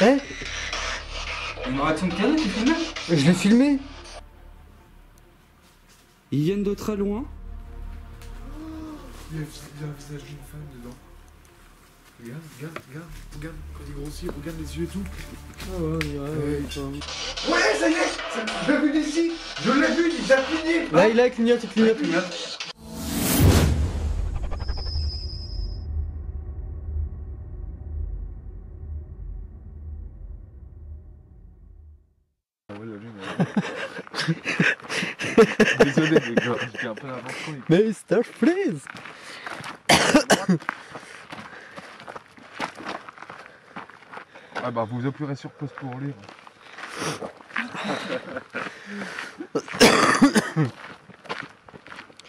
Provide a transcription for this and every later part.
Eh, Une réaction de cadeau, tu filmes? je l'ai filmé. Ils viennent de très loin. Il y a un visage d'une femme dedans. Regarde, regarde, quand il grossit, regarde les yeux et tout. Ah ouais, Ouais, ça y est, je l'ai vu d'ici, je l'ai vu, il a cligné. Là, il clignote, il clignote. Désolé les gars, je fais un peu n'importe quoi. Mr. Freeze. Ah bah vous appuierez sur pause pour lire.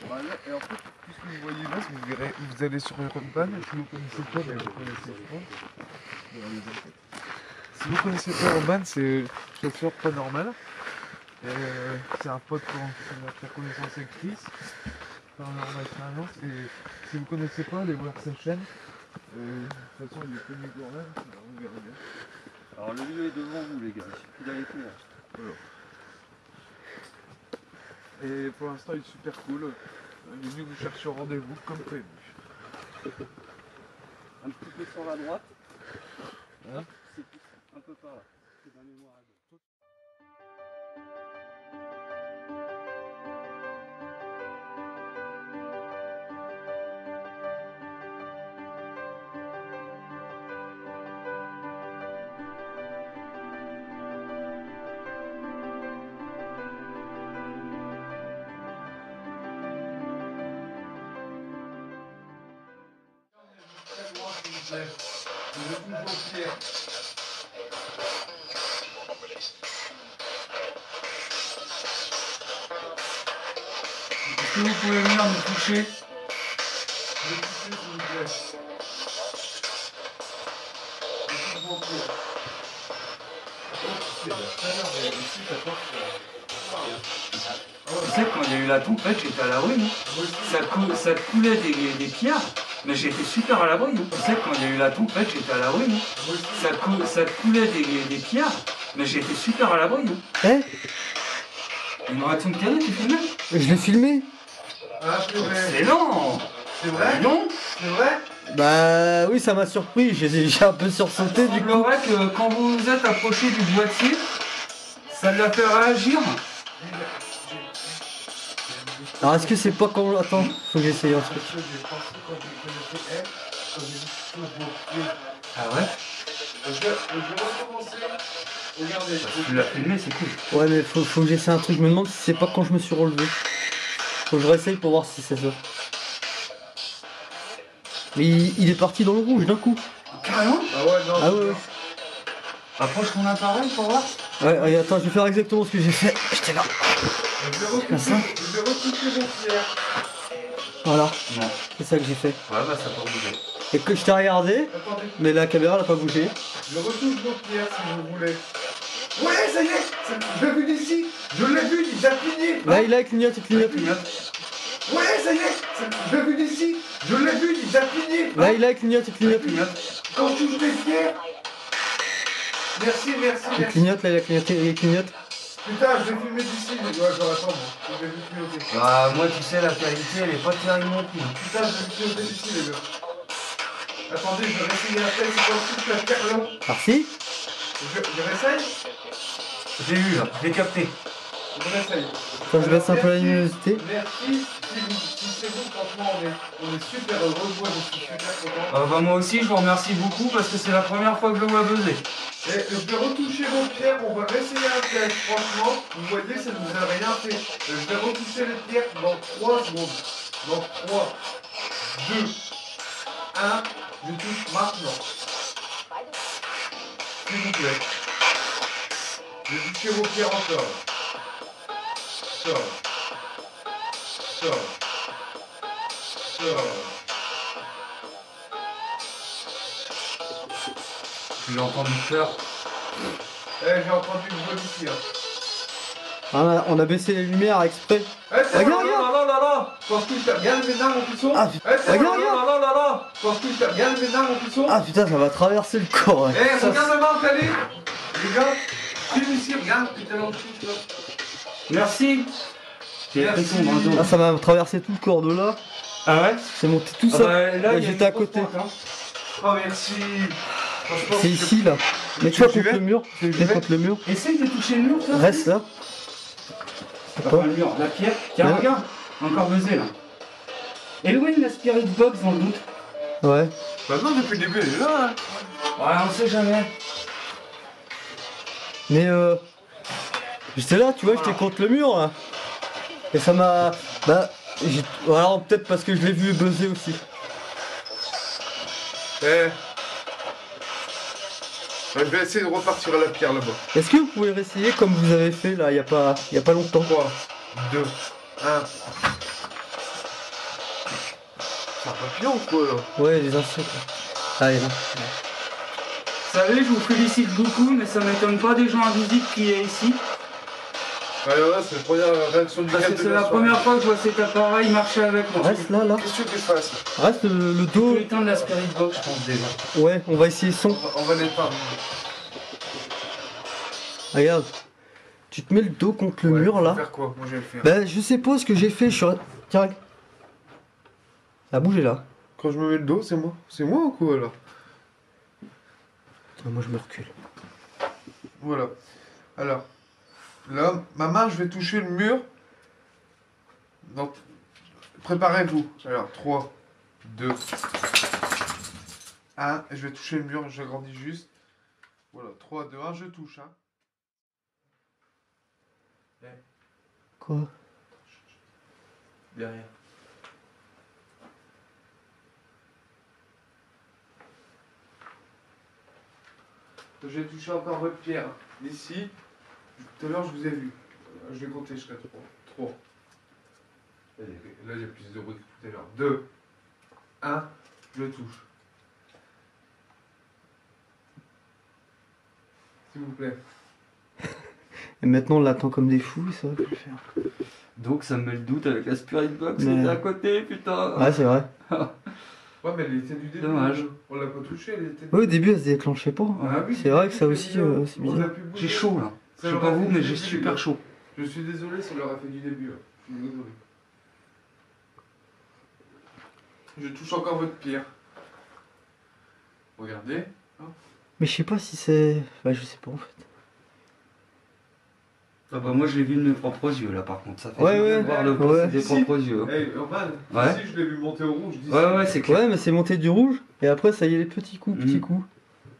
Voilà, et en fait, puisque vous voyez là, vous verrez, vous allez sur Urban, si vous connaissez pas, mais vous connaissez pas. Si vous connaissez pas Urban, c'est chauffeur pas normal. C'est un pote qui va faire connaissance avec Chris, Paranormal Experience, et si vous connaissez pas, allez voir sa chaîne. De toute façon, il est connu quand même, vous verrez bien. Alors le lieu est devant vous les gars, il suffit d'aller plus là. Voilà. Et pour l'instant, il est super cool. Il est venu vous chercher au rendez-vous comme prévu. Un petit peu sur la droite. Hein? C'est un peu par là. C'est ma mémoire à gauche. Est-ce que vous pouvez venir me toucher? Tu sais, quand il y a eu la tempête, j'étais à l'abri. Ça coulait des pierres, mais j'étais super à l'abri. Tu sais, quand il y a eu la tempête, j'étais à l'abri. Ça coulait des pierres, mais j'étais super à l'abri. Eh, Une réaction de cadeau, tu filmes? je l'ai filmé. Ah, c'est vrai. Excellent! C'est vrai? Non? C'est vrai? Bah oui, ça m'a surpris, j'ai un peu sursauté du coup. semblerait que quand vous vous êtes approché du boîtier, ça l'a fait réagir. Alors est-ce que c'est pas quand... Attends, faut que j'essaye un truc. J'ai pensé quand j'ai connaissé elle, quand j'ai vu tout vos pieds. Ah ouais? Je vais recommencer. Regardez. Tu l'as filmé, c'est cool. Ouais mais faut que j'essaye un truc, je me demande si c'est pas quand je me suis relevé. Faut que je réessaye pour voir si c'est ça. Mais il est parti dans le rouge d'un coup. Carrément? Ah ouais, non. Ah ouais. Approche ton appareil pour voir. Ouais, attends, je vais faire exactement ce que j'ai fait. J'étais là. Je vais retoucher mon pierre. Voilà, Non. c'est ça que j'ai fait. Ouais, bah ça peut bouger. Et que je t'ai regardé, Attendez, mais la caméra n'a pas bougé. je retouche mon pierre si vous voulez. Ouais, ça y est, je l'ai vu d'ici, je l'ai vu, il a cligné. Là, il clignote, il clignote. Ouais, ça y est, je l'ai vu d'ici, je l'ai vu, il a cligné. Là, il clignote, il clignote. Quand tu touches les pierres. Merci. Il clignote, là, il a clignoté, il clignote. Putain, je vais filmer d'ici, les gars, j'aurais attendre. Je vais vous clignoter. Bah, moi, tu sais, la qualité, elle est pas terrible non plus. Putain, je vais vous clignoter d'ici, les gars. Attendez, je vais réessayer après, c'est pas tout la pierre là. Merci. Je réessaye. J'ai eu, là, j'ai capté. Je réessaye. Quand je baisse un peu la luminosité. Merci, si c'est vous, franchement, on est super heureux, moi je suis super content. Bah, moi aussi, je vous remercie beaucoup parce que c'est la première fois que je le vois buzzer. Et je vais retoucher vos pierres, on va réessayer un test, franchement, vous voyez, ça ne nous a rien fait. Je vais retoucher les pierres dans 3 secondes. Dans 3, 2, 1, je touche maintenant. S'il vous plaît. Je vais toucher vos pierres encore. Sors. J'ai entendu peur. J'ai entendu une voix d'ici. Ah, on a baissé les lumières exprès. Regarde, regarde. Parce que regarde mes nains en puissant. Ah putain, regarde. Parce que regarde mes nains en puissant. Ah putain, ça va traverser le corps. Ouais. Regarde le ventre, allez. Les gars, viens ici, regarde, putain l'entrée, tu vois. Merci. J'ai pris son bras. Ah, ça m'a traversé tout le corps de là. Ah ouais? C'est monté tout Ah ça. bah, là, il y a J'étais à une grosse côté. pente, hein. Oh merci. Franchement, C'est ici là. Mets-toi j'y contre vais le mur. Mets contre le mur. Essaye de toucher le mur, toi. Reste là. Enfin, le mur, la pierre. Tiens, Ouais. regarde. Encore buzzé là. Éloigne la spirit box dans le doute. Ouais. Bah non, depuis le début, elle est là. Hein. Ouais, on sait jamais. Mais j'étais là, tu vois, j'étais contre le mur là. Et ça m'a. Bah. Alors peut-être parce que je l'ai vu buzzer aussi. Eh. Je vais essayer de repartir à la pierre là-bas. Est-ce que vous pouvez réessayer comme vous avez fait là il y a pas longtemps? 3, 2, 1. C'est un papillon ou quoi là? Ouais, les insectes. Ah, il est là. Vous savez, je vous félicite beaucoup, mais ça m'étonne pas des gens invisibles qui est ici. Alors là, c'est la première réaction du Parce que cadre de c'est la soirée. première fois que je vois cet appareil marcher avec moi. Reste là, là. Qu'est-ce que tu veux que je fasse? Reste le Je dos. peux éteindre la spirit box, je pense déjà. Ouais, on va essayer son. On va l'éteindre. Regarde. Tu te mets le dos contre le Ouais, mur faut là. faire quoi? Moi je vais le faire. Bah, je sais pas ce que j'ai fait. Je suis. Tiens, regarde. Ça a bougé là. Quand je me mets le dos, c'est moi. C'est moi ou quoi là? Ah, moi je me recule. Voilà. Alors, là, ma main, je vais toucher le mur. Donc, préparez-vous. Alors, 3, 2, 1. Et je vais toucher le mur, j'agrandis juste. Voilà, 3, 2, 1, je touche. Hein. Quoi? Derrière. Je vais toucher encore votre pierre. D'ici, tout à l'heure, je vous ai vu. Je vais compter jusqu'à 3. 3. Là, il y a plus de bruit que tout à l'heure. 2, 1, je touche. S'il vous plaît. Et maintenant on l'attend comme des fous, ça va plus le faire. Donc ça me met le doute avec la spirit box Mais- qui était à côté, putain. Ouais, c'est vrai. Ouais, mais elle était du début. Dommage. On l'a pas touché, elle était. Ouais, au début elle se déclenchait pas. Ah oui, C'est vrai que ça aussi, c'est on bizarre. a pu bouger. J'ai chaud là. Ça Je sais leur pas a vous, fait mais du j'ai début, super là. chaud. Je suis désolé, ça leur a fait du début. Là. Je suis désolé. Je touche encore votre pierre. Regardez. Mais je sais pas si c'est. Bah, je sais pas en fait. Ah bah moi je l'ai vu de mes propres yeux là par contre. Ça fait Ouais, du bien ouais. de voir le Ouais. boss des Si. propres yeux. Hey, Orban, Ouais. ici je l'ai vu monter au rouge. d'ici. Ouais, ouais, c'est clair. Ouais, mais c'est monté du rouge. Et après, ça y est, les petits coups, petits Mhm. coups.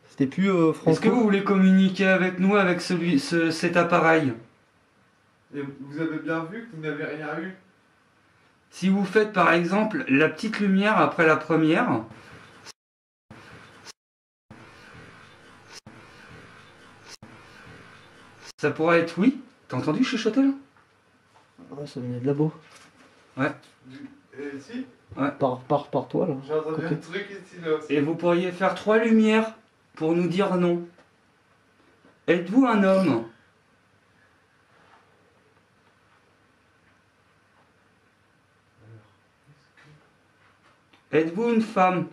C'était plus Est-ce que vous franco. voulez communiquer avec nous avec cet appareil? Et vous avez bien vu que vous n'avez rien eu. Si vous faites par exemple la petite lumière après la première, ça pourrait être oui. T'as entendu chuchoter là? Ouais, ça venait de là-bas. Et ici, Par toi là. j'ai entendu Ok. un truc ici là aussi. Et vous pourriez faire 3 lumières pour nous dire non. Êtes-vous un homme? Êtes-vous une femme?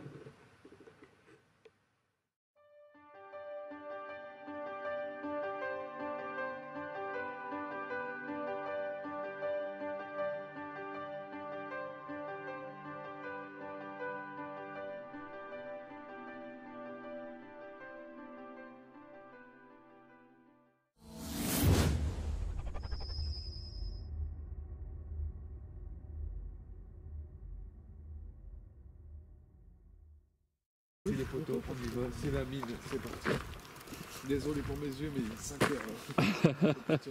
Les photos, on y va, c'est la mine, c'est parti. Désolé pour mes yeux, mais 5 heures. C'est parti,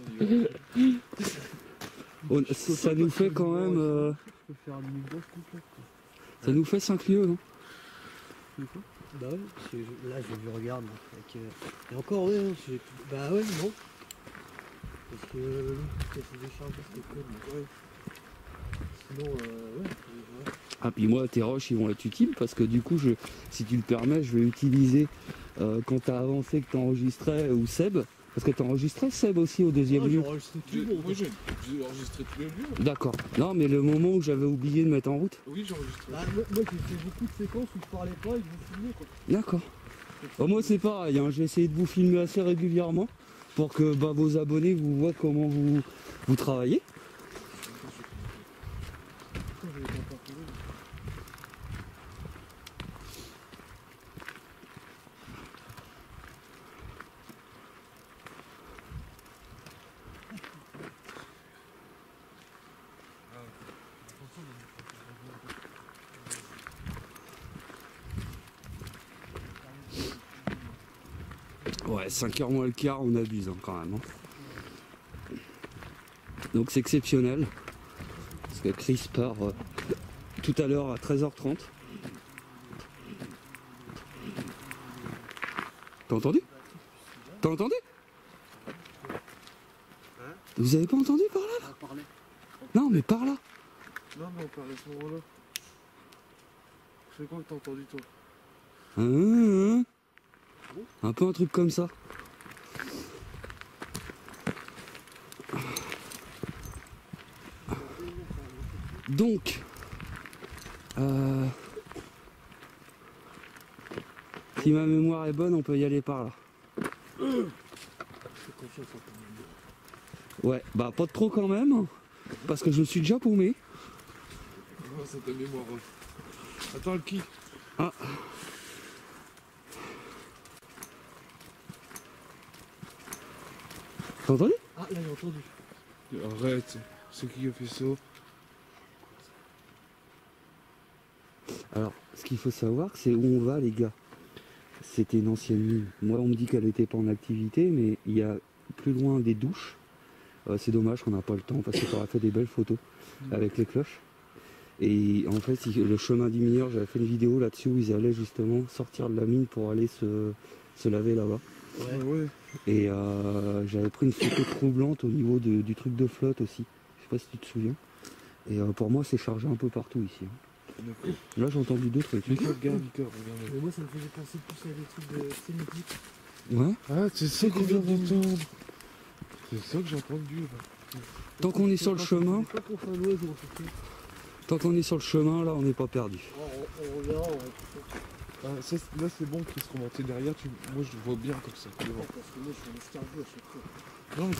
on y va. Ça nous fait quand même. Ça nous fait 5 lieux, non? Bah ouais, parce que là je regarde. Et encore ouais, bah ouais, non. Parce que c'est déchargé cette code, donc ouais. Sinon, ouais. Ah, puis moi, tes roches, ils vont être utiles parce que du coup, si tu le permets, je vais utiliser quand t'as avancé que t'enregistrais ou Seb. Parce que t'enregistrais Seb aussi au deuxième lieu. J'enregistre tout J'ai- le monde. Moi j'ai enregistré tous les lieux. D'accord. Non, mais le moment où j'avais oublié de mettre en route. Oui, j'ai enregistré. Bah, moi j'ai fait beaucoup de séquences où je parlais pas et je vous filmais quoi. D'accord. Oh, moi c'est pareil, hein, je vais essayer de vous filmer assez régulièrement pour que bah, vos abonnés vous voient comment vous travaillez. Ouais, 5h moins le quart, on abuse hein, quand même. Hein. Donc c'est exceptionnel. Parce que Chris part tout à l'heure à 13h30. T'as entendu? T'as entendu? Vous avez pas entendu par là, là? Non mais par là. Non, mais on parlait à ce moment-là. C'est quoi que t'as entendu, toi? Un peu un truc comme ça. Donc, si ma mémoire est bonne, on peut y aller par là. Ouais, bah pas trop quand même, parce que je me suis déjà paumé. Non, c'est ta mémoire. Attends, le qui? Ah. T'as entendu? Ah, là j'ai entendu. Arrête, c'est qui a fait ça? Alors, ce qu'il faut savoir, c'est où on va, les gars. C'était une ancienne mine. Moi, on me dit qu'elle n'était pas en activité, mais il y a plus loin des douches. C'est dommage qu'on n'a pas le temps, parce que ça aurait fait des belles photos avec les cloches. Et en fait, le chemin du mineur, j'avais fait une vidéo là-dessus où ils allaient justement sortir de la mine pour aller se laver là-bas. Ouais. Et j'avais pris une photo troublante au niveau du truc de flotte aussi. Je sais pas si tu te souviens. Et pour moi, c'est chargé un peu partout ici. Hein. Là, j'ai entendu deux trucs. Mika, regarde, regarde. Mais moi ça me faisait penser plus à des trucs de cinétique. Ouais. Ah, c'est ça qu'on vient d'entendre. C'est ça que j'ai entendu. Là. Tant qu'on est sur le chemin, C'est pas pour faire un oiseau en fait. tant qu'on est sur le chemin, là, on n'est pas perdu. On reverra, on va tout faire. Ah, ça, là, c'est bon, Chris, remonter derrière. Moi, je le vois bien comme ça. Parce que moi je suis un escargot à chaque fois. Non, mais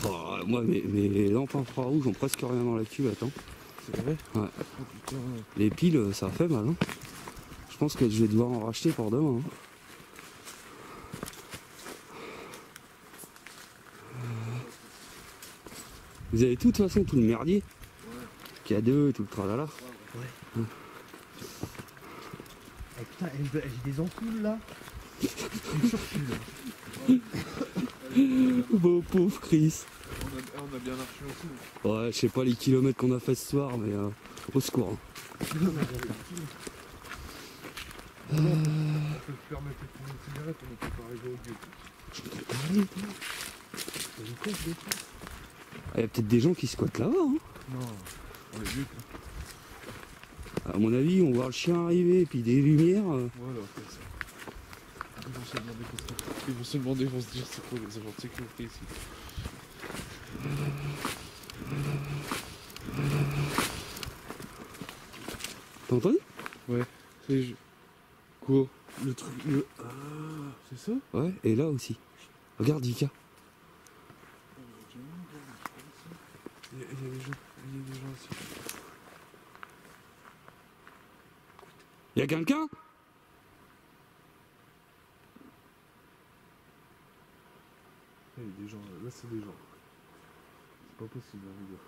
Oh, moi, mes lampes infrarouges ont presque rien dans la cuvette. Hein. c'est vrai? Ouais. Oh putain. Les piles, ça fait mal. Hein. Je pense que je vais devoir en racheter pour demain. Hein. Vous avez de toute façon tout le merdier. Qu'il y a deux, tout le tralala. Ouais. Eh putain, j'ai des ampoules là. Une surfile. Oh, pauvre Chris. On a bien marché aussi. Ouais, je sais pas les kilomètres qu'on a fait ce soir, mais au secours. Hein. On peut se permettre de prendre une cigarette, on peut pas arriver au but. Il y a peut-être des gens qui squattent là-bas. Hein. Non, on est but. À mon avis, on voit le chien arriver et puis des lumières. Voilà, c'est ça. Ils vont se demander, ils vont se dire c'est quoi les agents de sécurité ici. T'as entendu? C'est... Quoi? Le truc... Ah, c'est ça? Ouais, et là aussi. Regarde, Vika. Il y a des gens ici. Y a quelqu'un? Il y a des gens, là c'est des gens. C'est pas possible, les gars.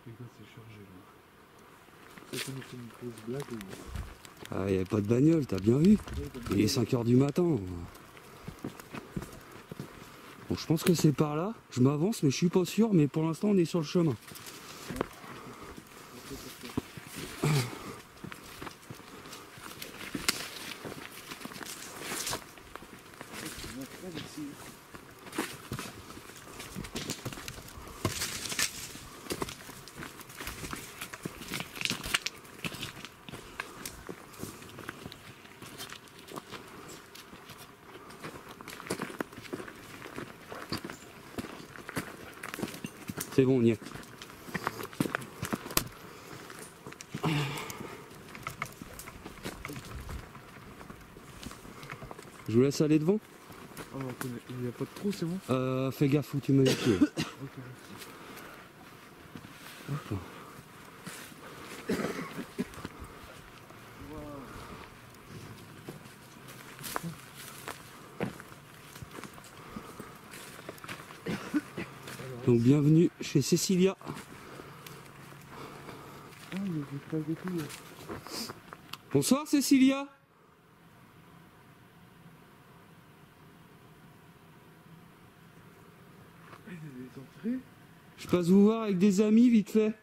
Les gars, c'est chargé là. Ça nous fait une grosse blague ou... Ah, y a pas de bagnole, t'as bien vu. Il est 5h du matin. Bon, je pense que c'est par là. Je m'avance, mais je suis pas sûr. Mais pour l'instant, on est sur le chemin. C'est bon, on y est. Je vous laisse aller devant. Ah, on connaît. Il n'y a pas de trou, c'est bon? Fais gaffe où tu mets les pieds. Ok. Hop. Donc bienvenue chez Cécilia. Ah, il y a des plaques et tout. Bonsoir Cécilia. Il y a des entrées. Je passe vous voir avec des amis vite fait.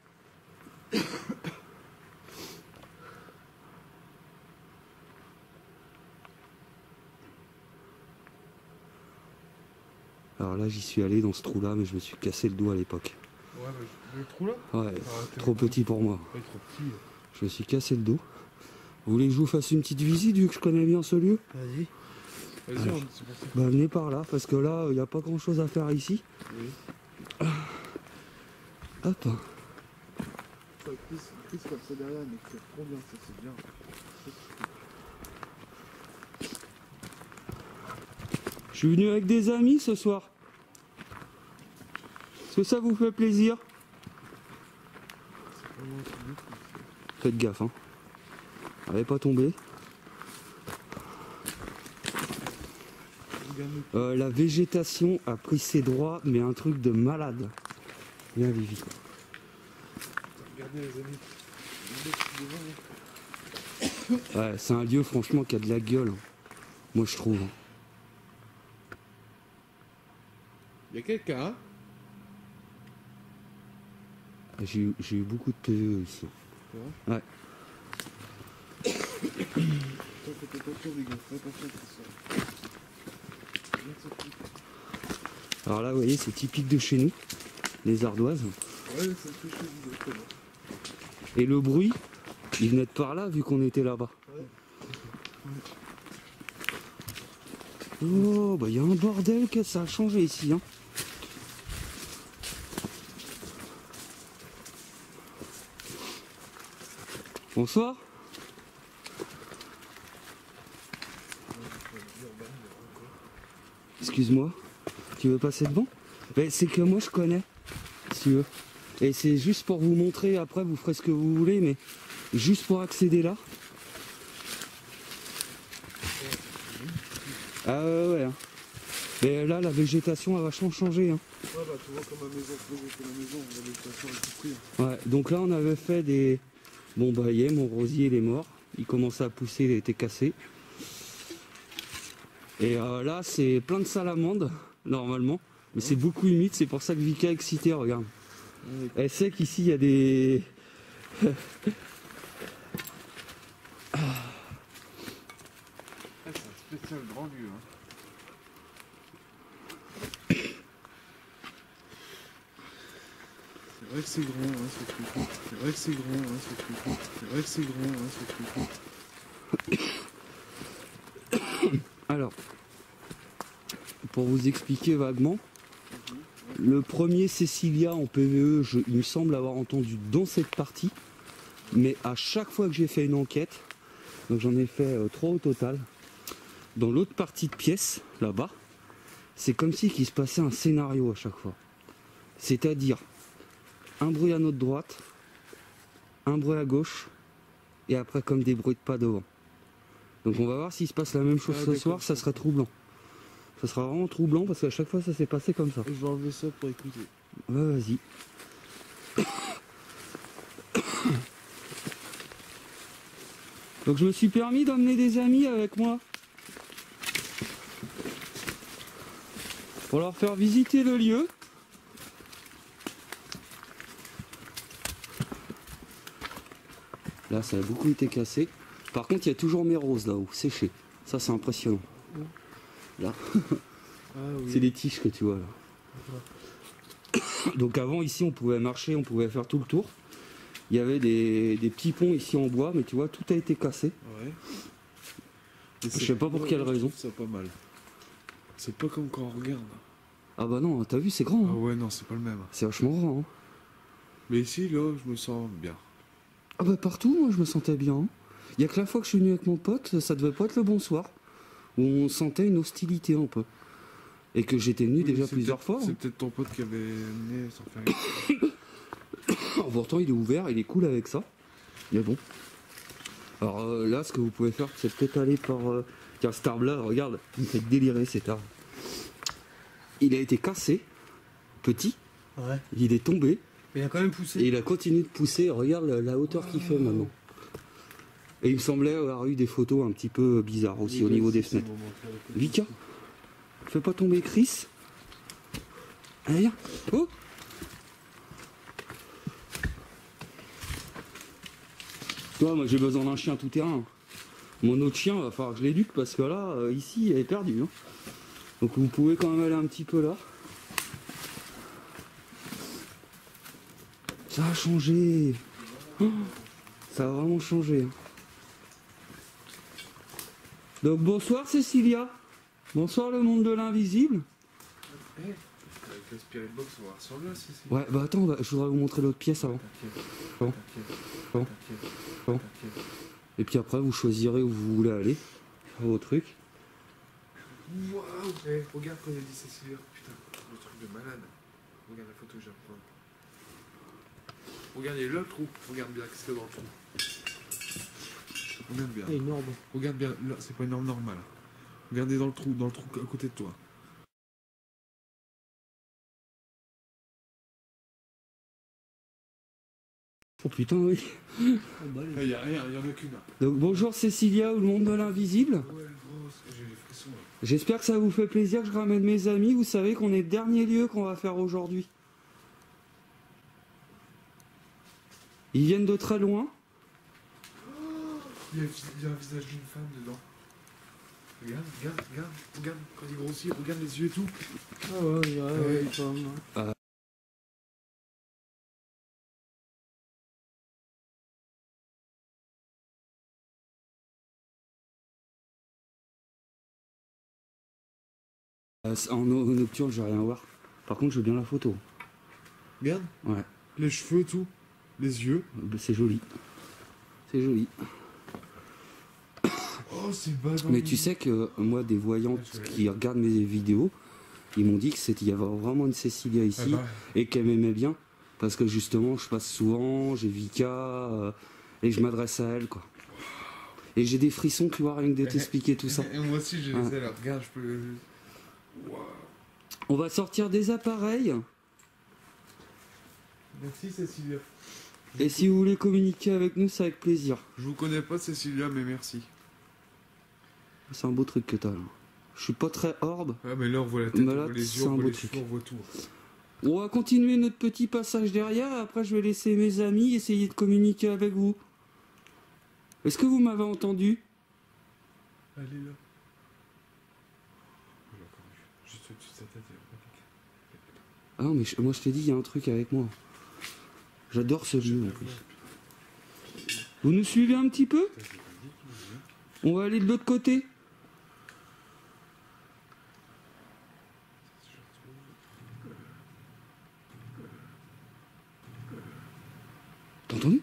Alors là j'y suis allé dans ce trou là mais je me suis cassé le doigt à l'époque. Ouais, mais le trou là? Ouais, t'es trop petit pour moi. Ouais, trop petit. Je me suis cassé le dos. Vous voulez que je vous fasse une petite visite vu que je connais bien ce lieu? Vas-y. Vas-y, Alors. c'est pour ça. Bah venez par là parce que là il n'y a pas grand chose à faire ici. Oui. Hop. Ça prise comme ça derrière, mais c'est trop bien, ça c'est bien. Je suis venu avec des amis ce soir. Est-ce que ça vous fait plaisir? Faites gaffe, hein. Allez pas tomber. La végétation a pris ses droits, mais un truc de malade. Viens, Vivi. Regardez les amis. Regardez, devant, Ouais, c'est un lieu franchement qui a de la gueule. Hein. Moi je trouve. Hein. Il y a quelqu'un, hein? J'ai eu beaucoup de PVE ici. C'est vrai? Ouais. Faites attention les gars, faites attention à ça. Alors là, vous voyez, c'est typique de chez nous, les ardoises. Ouais, ça me fait chier exactement. Et le bruit, il venait de par là vu qu'on était là-bas. Oh, bah il y a un bordel que ça a changé ici. Hein. Bonsoir. Excuse-moi, tu veux passer devant? Ben, c'est que moi je connais, si tu veux. Et c'est juste pour vous montrer, après vous ferez ce que vous voulez, mais juste pour accéder là. Ah ouais, hein. Mais là la végétation a vachement changé. Hein. Ouais, bah tu vois comme ma maison, c'est la maison, la végétation est tout pris. Ouais, donc là on avait fait des... Bon bah y est, mon rosier il est mort, il commençait à pousser, il était cassé. Et là c'est plein de salamandres, normalement, mais c'est beaucoup humide, c'est pour ça que Vika est excitée, regarde. Elle sait qu'ici il y a des... Ah, c'est un spécial grand lieu, hein. C'est vrai que c'est grand, hein, ce truc. C'est vrai que c'est grand, hein, ce truc. C'est vrai que c'est grand, hein, ce truc. Alors, pour vous expliquer vaguement, le premier Cécilia en PVE, il me semble avoir entendu dans cette partie, mais à chaque fois que j'ai fait une enquête, donc j'en ai fait 3 au total, dans l'autre partie de pièce, là-bas, c'est comme si qu'il se passait un scénario à chaque fois. C'est-à-dire, un bruit à notre droite, un bruit à gauche, et après comme des bruits de pas devant. Donc on va voir s'il se passe la même chose ce soir, ça serait troublant. Ça sera vraiment troublant parce qu'à chaque fois ça s'est passé comme ça. Je vais enlever ça pour écouter. Ouais, vas-y. Donc je me suis permis d'emmener des amis avec moi. Pour leur faire visiter le lieu. Là ça a beaucoup été cassé. Par contre il y a toujours mes roses là-haut, séchées. Ça c'est impressionnant. Là. Ah, oui. C'est les tiges que tu vois là. Donc avant ici on pouvait marcher, on pouvait faire tout le tour. Il y avait des petits ponts ici en bois, mais tu vois tout a été cassé. Ouais. Je sais pas pour quelle raison. C'est pas mal. C'est pas comme quand on regarde. Ah bah non, t'as vu c'est grand. Ah Hein. ouais, non, c'est pas le même. C'est vachement grand. Hein. Mais ici, là, je me sens bien. Ah bah partout moi je me sentais bien. Hein. Il y a que la fois que je suis venu avec mon pote, ça devait pas être le bon soir. où on sentait une hostilité un peu. Et que j'étais venu Oui, déjà c'est plusieurs fois. C'est peut-être ton pote qui avait amené sans faire exprès. Pourtant, il est ouvert, il est cool avec ça. Mais bon. Alors là, ce que vous pouvez faire, c'est peut-être aller par... Tiens, cet arbre-là, regarde, il me fait délirer cet arbre. Il a été cassé, petit, Ouais. il est tombé, Mais il a quand même poussé. et il a continué de pousser. Regarde la hauteur qu'il fait maintenant. Et il me semblait avoir eu des photos un petit peu bizarres aussi au niveau des fenêtres. Vika, fais pas tomber Chris. Allez, viens. Oh! Toi, moi j'ai besoin d'un chien tout terrain. Mon autre chien, va falloir que je l'éduque parce que là, ici, elle est perdue. Hein. Donc vous pouvez quand même aller un petit peu là. Ça a changé. Oh, ça a vraiment changé. Hein. Donc bonsoir Cécilia. Bonsoir le monde de l'invisible. Avec le Spirit Box, on va voir sur glace ici. Ouais, bah attends, je voudrais vous montrer l'autre pièce avant. Bon. Bon. Bon. Et puis après, vous choisirez où vous voulez aller. Faire vos trucs. Waouh! Eh, regarde quand il a dit Cécilia. Putain, le truc de malade. Regarde la photo que j'ai repris. Regarde, il y a le trou. Regarde bien qu'est-ce qu'il y a dans le trou. Regarde bien. Énorme. Regarde bien. Là, c'est pas une norme normale. Regardez dans le trou à côté de toi. Oh putain, oui. Là, il y a rien, il y en a qu'une. Donc bonjour Cécilia ou le monde de l'invisible. Ouais, grosse, j'ai les frissons là. J'espère que ça vous fait plaisir que je ramène mes amis. Vous savez qu'on est le dernier lieu qu'on va faire aujourd'hui. Ils viennent de très loin. Il y a un visage d'une femme dedans. Regarde, regarde quand il grossit, regarde les yeux et tout. Ah ouais, quand même. En nocturne, je vais rien voir. Par contre, je veux bien la photo. Regarde, Ouais, les cheveux, tout, les yeux. c'est joli. C'est joli. Oh, c'est bas dans Mais le- tu sais que moi, des voyantes qui regardent mes vidéos, ils m'ont dit qu'il y avait vraiment une Cécilia ici Ah bah, et qu'elle m'aimait bien. Parce que justement, je passe souvent, j'ai Vika et je m'adresse à elle, quoi. Et j'ai des frissons, tu vois, rien que de t'expliquer tout ça. Et moi aussi, j'ai Ouais. les ailes. Regarde, je peux. Waouh. On va sortir des appareils. Merci Cécilia. Et si vous voulez communiquer avec nous, c'est avec plaisir. Je vous connais pas Cécilia, mais merci. C'est un beau truc que t'as là. Je suis pas très orbe. Ah, mais là, on voit la tête, Mais on là, voit les c'est yeux, un on voit beau les truc. cheveux, on voit tout. On va continuer notre petit passage derrière. Après, je vais laisser mes amis essayer de communiquer avec vous. Est-ce que vous m'avez entendu? Elle est là. Oh, là, quand même. Juste au-dessus de sa tête, il y a pas quelqu'un. Ah non, mais moi je t'ai dit, il y a un truc avec moi. J'adore ce lieu en plus. Vous nous suivez un petit peu? On va aller de l'autre côté. T'as entendu?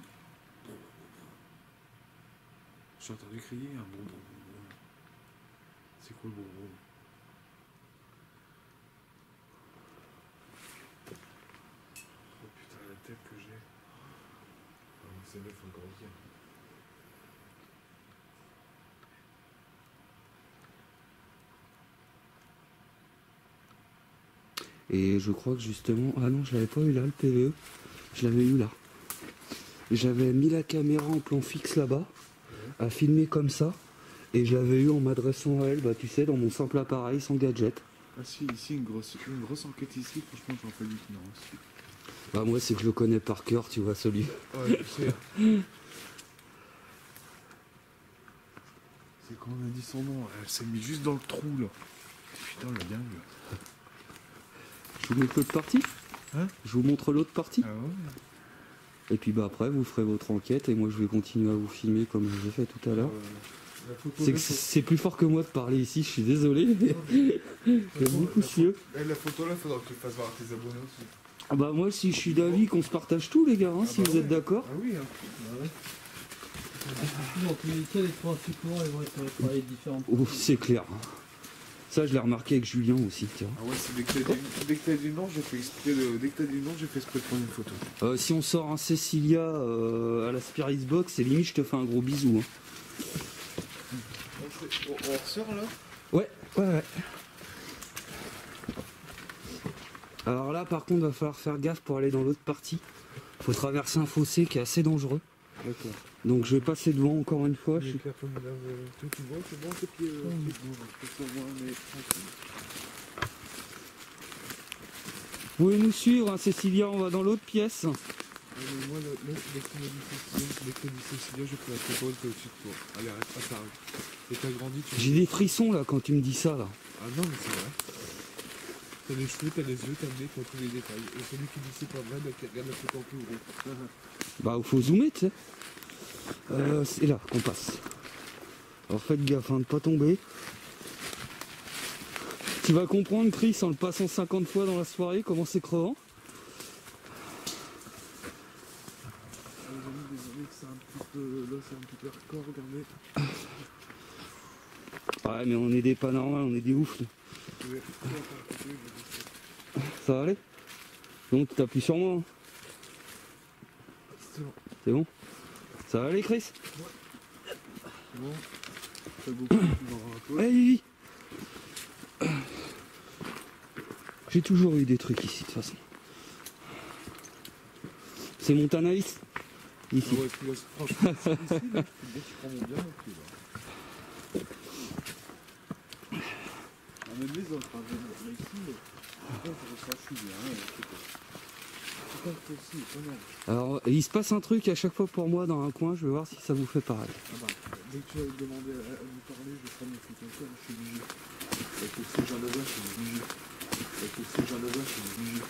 J'ai entendu crier un bon. C'est quoi le bon? Oh putain, la tête que j'ai. Ah, c'est là, faut grandir. Et je crois que justement... Ah non, je l'avais pas eu là, le PVE. Je l'avais eu là. J'avais mis la caméra en plan fixe là-bas, à filmer comme ça. Et je l'avais eu en m'adressant à elle, bah tu sais, dans mon simple appareil, sans gadget. Ah si, ici, une grosse enquête ici, franchement, j'en fais du non aussi. Bah moi, c'est que je le connais par cœur, tu vois, celui. Ouais, je sais. C'est quand on a dit son nom, elle s'est mise juste dans le trou là. Putain, la dingue. Je vous montre l'autre partie. Hein? Je vous montre l'autre partie. Ah ouais? Et puis bah après, vous ferez votre enquête et moi, je vais continuer à vous filmer comme j'ai fait tout à l'heure. La photo, C'est que c'est plus fort que moi de parler ici, je suis désolé. C'est beaucoup mieux. La photo là, faudra que tu le fasses voir à tes abonnés aussi. Ah bah moi, si je suis d'avis qu'on se partage tout, les gars, hein, si bah vous êtes ouais. d'accord. Ah oui, hein. Dans tous les cas, les trois suppléments, ils vont être sur les travails différents. Oh, c'est clair. Ça, je l'ai remarqué avec Julien aussi, tu vois. Ah ouais, c'est dès que t'as dit non, j'ai fait exprès de prendre une photo. Si on sort un Cecilia à la Spirit Box, c'est limite, je te fais un gros bisou. Hein. On ressort là? Ouais. Alors là, par contre, va falloir faire gaffe pour aller dans l'autre partie. Faut traverser un fossé qui est assez dangereux. D'accord. Donc je vais passer devant encore une fois. Tu vois, c'est bon, tes pieds. Vous pouvez nous suivre, hein, Cécilia, on va dans l'autre pièce. Moi, là, dès que tu m'as dit Cécilia, je fais la photo, elle était au-dessus de toi. Allez, arrête, t'arrête. Et t'as grandi, tu J'ai des frissons là quand tu me dis ça là. Ah non, mais c'est vrai. T'as les cheveux, t'as les yeux, t'as le nez, t'as tous les détails. Et celui qui dit c'est pas vrai, bah, qui regarde la photo en plus gros. Bah faut zoomer, tu sais. C'est là qu'on passe. Alors faites gaffe hein, de pas tomber. Tu vas comprendre, Chris, en le passant 50 fois dans la soirée, comment c'est crevant. Les amis, désolé que c'est un petit peu... Là, c'est un petit peu hardcore, regardez. Ouais mais on est des pas normaux, on est des oufs. Ça va aller? Donc tu t'appuies sur moi. Hein. C'est bon? Ça va aller, Chris? Bon, t'as beaucoup dans la Allez, Vivi. J'ai toujours eu des trucs ici de toute façon. C'est mon Tanaïs. Ici. Ah ouais, puis là, franchement, c'est ici, là, je peux te dire, tu prends mon bien, ok, là. Ah, même les autres, hein, là, ici, là, je suis bien, c'est pas possible, pas mal. Alors, il se passe un truc à chaque fois pour moi dans un coin, je vais voir si ça vous fait pareil. Ah bah, dès que tu vas me demander à me parler, je vais prendre mes photos comme ça, je suis obligé. Avec le ces gens-là, je suis obligé. Avec le ces gens-là, je suis obligé.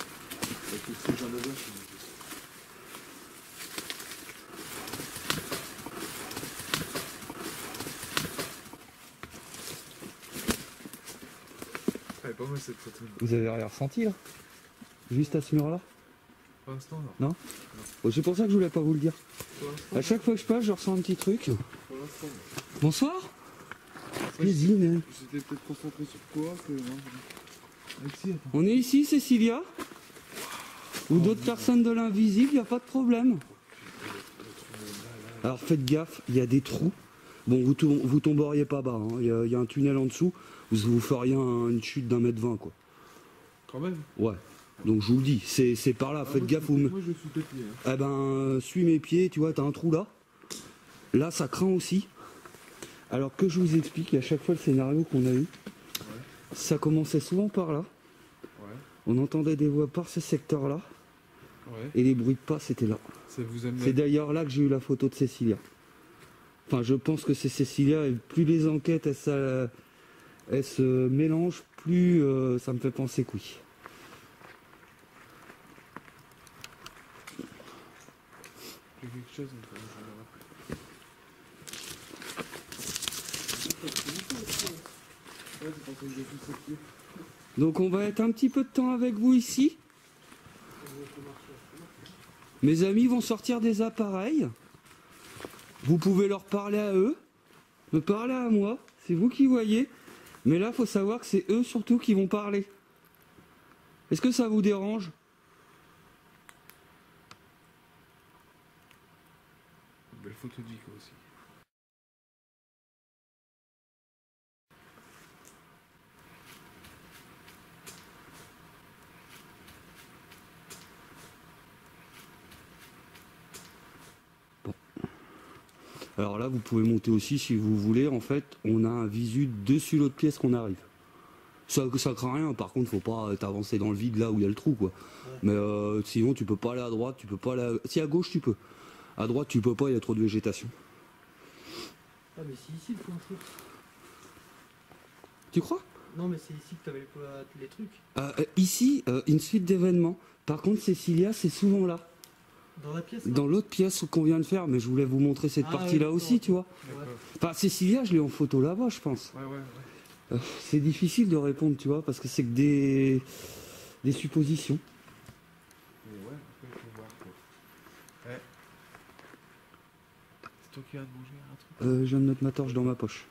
Avec le ces gens-là, je suis obligé. Elle est pas mal cette photo. Vous avez rien ressenti là? Juste à ce mur là? Pour l'instant, Non. Oh, c'est pour ça que je voulais pas vous le dire. Pour l'instant, À chaque fois que je passe, je ressens un petit truc. pour l'instant. Bonsoir. Ouais, Vas-y, mais... J'étais peut-être concentré sur quoi que... Non. Alexis, attends. On est ici, Cécilia? Ou d'autres personnes de l'invisible, il n'y a pas de problème. Alors faites gaffe, il y a des trous. Bon, vous tomberiez pas bas, hein. Il y a un tunnel en dessous. Vous feriez une chute d'1,20 m quoi. Quand même. Ouais. Donc je vous le dis, c'est par là, faites gaffe. Moi, je suis tes pieds. Hein. Eh ben, suis mes pieds, tu vois, t'as un trou là. Là, ça craint aussi. Alors que je vous explique, à chaque fois le scénario qu'on a eu, ça commençait souvent par là. Ouais. On entendait des voix par ce secteur-là. Ouais. Et les bruits de pas, c'était là. Ça vous amène. C'est d'ailleurs là que j'ai eu la photo de Cécilia. Enfin, je pense que c'est Cécilia, et plus les enquêtes elles se mélangent, plus ça me fait penser que oui. J'ai quelque chose, mais je ouais, c'est pour ça que j'ai tout ces pieds. Donc on va être un petit peu de temps avec vous ici. Mes amis vont sortir des appareils. Vous pouvez leur parler à eux, me parler à moi, c'est vous qui voyez. Mais là, il faut savoir que c'est eux surtout qui vont parler. Est-ce que ça vous dérange? Belle photo de Vico aussi. Alors là, vous pouvez monter aussi si vous voulez. En fait, on a un visu dessus l'autre pièce qu'on arrive. Ça craint rien. Par contre, faut pas t'avancer dans le vide là où il y a le trou, quoi. Ouais. Mais sinon, tu peux pas aller à droite, tu peux pas aller. Si à gauche, tu peux. À droite, tu peux pas. Il y a trop de végétation. Ah mais c'est ici le point de truc. Tu crois? Non mais c'est ici que t'avais les trucs. Ici, une suite d'événements. Par contre, Cécilia, c'est souvent là. Dans la pièce? Dans l'autre pièce qu'on vient de faire, mais je voulais vous montrer cette partie-là aussi, tu vois. Ouais. Enfin, Cécilia, je l'ai en photo là-bas, je pense. Ouais. C'est difficile de répondre, tu vois, parce que c'est que des suppositions. Mais ouais, après, il faut voir quoi. Ouais. toi qui viens de manger un truc. Je viens de mettre ma torche dans ma poche.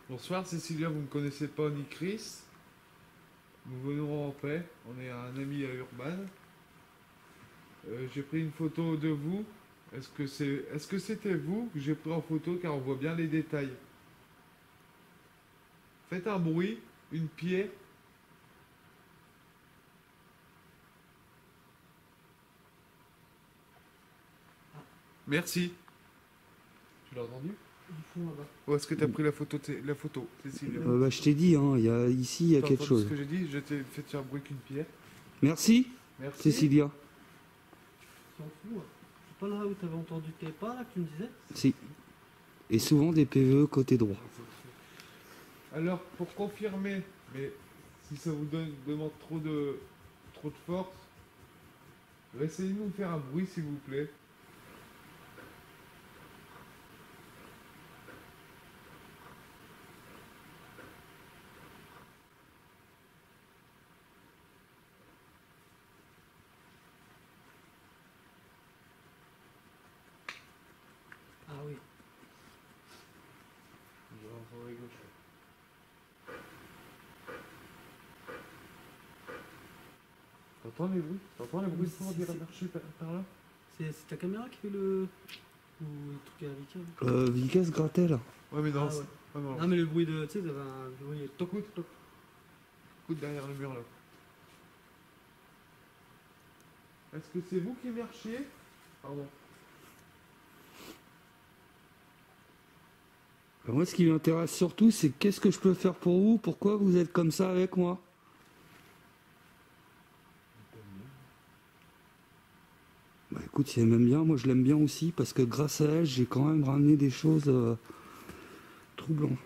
Bonsoir Cécilia, vous ne me connaissez pas ni Chris. Nous venons en paix. On est un ami à Urban. J'ai pris une photo de vous. Est-ce que c'était vous que j'ai pris en photo car on voit bien les détails? Faites un bruit, une pierre. Merci. Tu l'as entendu? Où est-ce que tu as pris la photo, Cécilia? Bah, je t'ai dit, hein, ici, il y a T'as quelque entendu chose. ce que j'ai dit? Je t'ai fait faire un bruit qu'une pierre. Merci, Merci. Cécilia. S'en fout. C'est pas là où t'avais entendu tes pas, là, que tu me disais? Si. Et souvent des PVE côté droit. Alors, pour confirmer, mais si ça vous demande trop de force, essayez de nous faire un bruit, s'il vous plaît. Ah oui. T'entends les bruits? T'entends les bruits de fond Si, si. marcher par là? C'est ta caméra qui fait le... Ou le truc à Vika? Vika se grattait là. Ouais, mais non. Ah ouais. Ah, non. Non mais le bruit de... Tu sais, t'avais un bruit... Toc, toc. Écoute derrière le mur là. Est-ce que c'est vous qui marchiez? Pardon. Moi, ce qui m'intéresse surtout, c'est qu'est-ce que je peux faire pour vous? Pourquoi vous êtes comme ça avec moi? Bah écoute, si elle m'aime bien, moi je l'aime bien aussi, parce que grâce à elle, j'ai quand même ramené des choses troublantes.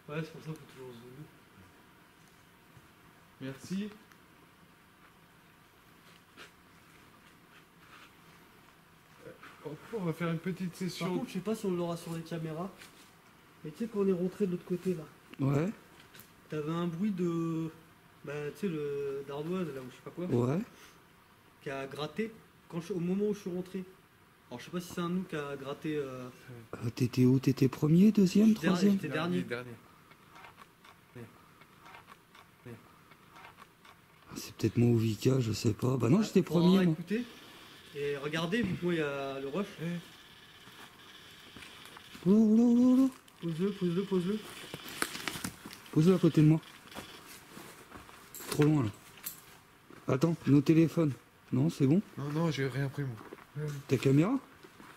Ouais, c'est pour ça qu'il faut toujours zoomer. Merci. On va faire une petite Par session. contre, je sais pas si on l'aura sur les caméras. Mais tu sais, quand on est rentré de l'autre côté là, Ouais, t'avais un bruit de. Bah, tu sais, le d'ardoise là, ou je sais pas quoi, ouais. qui a gratté au moment où je suis rentré. Alors, je sais pas si c'est un de nous qui a gratté. T'étais où? T'étais premier, deuxième, Dernier, troisième? j'étais dernier. C'est peut-être moi ou Vika, je sais pas. Bah non, j'étais Faudra premier. moi. écouter. Et regardez, vu que moi il y a le rush. Oh, oh, oh, oh. Pose-le. Pose-le à côté de moi. Trop loin là. Attends, nos téléphones. Non, c'est bon? Non, j'ai rien pris moi. Ta caméra?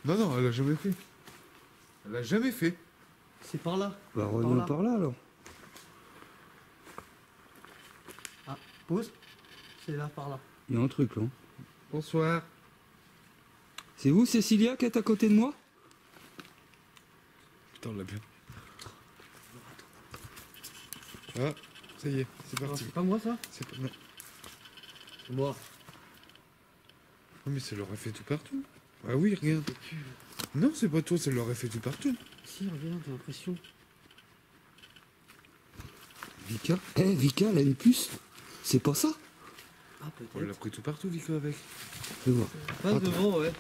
Non, elle a jamais fait. Elle a jamais fait. C'est par là. Bah reviens là. par là alors. Ah, pose. C'est là, par là. Il y a un truc là. Bonsoir. C'est vous, Cécilia, qui êtes à côté de moi? Putain, on l'a bien. Ah, ça y est, c'est Alors, parti. c'est pas moi ça? C'est pas... Non. C'est moi. Oh, mais ça leur a fait tout partout. Ah oui, regarde. Non, c'est pas toi, ça leur a fait tout partout. Si, regarde, j'ai l'impression. Vika? Vika, elle a une puce? C'est pas ça? Ah, On l'a peut-être. pris tout partout, Vika, avec. Fais voir. Passe Attends. devant, ouais.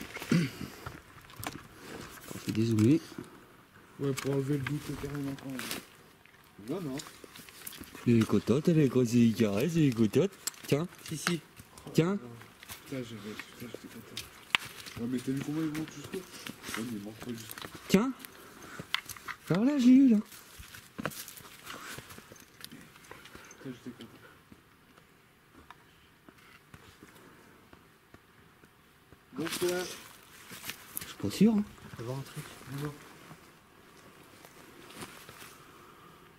On fait dézoomer. Ouais, pour enlever le doute carrément quand même. Non. Elle est cototte, elle est grosse, c'est Vika, c'est une cototte. Tiens, Si. tiens. Putain, j'étais content. Ouais, mais t'as vu comment ils montent jusqu'au? Ouais, mais ils montent pas jusqu'au. Tiens. Alors là, j'ai eu là. Putain, j'étais content. Bonsoir. Je suis pas sûr. Hein. On va voir un truc.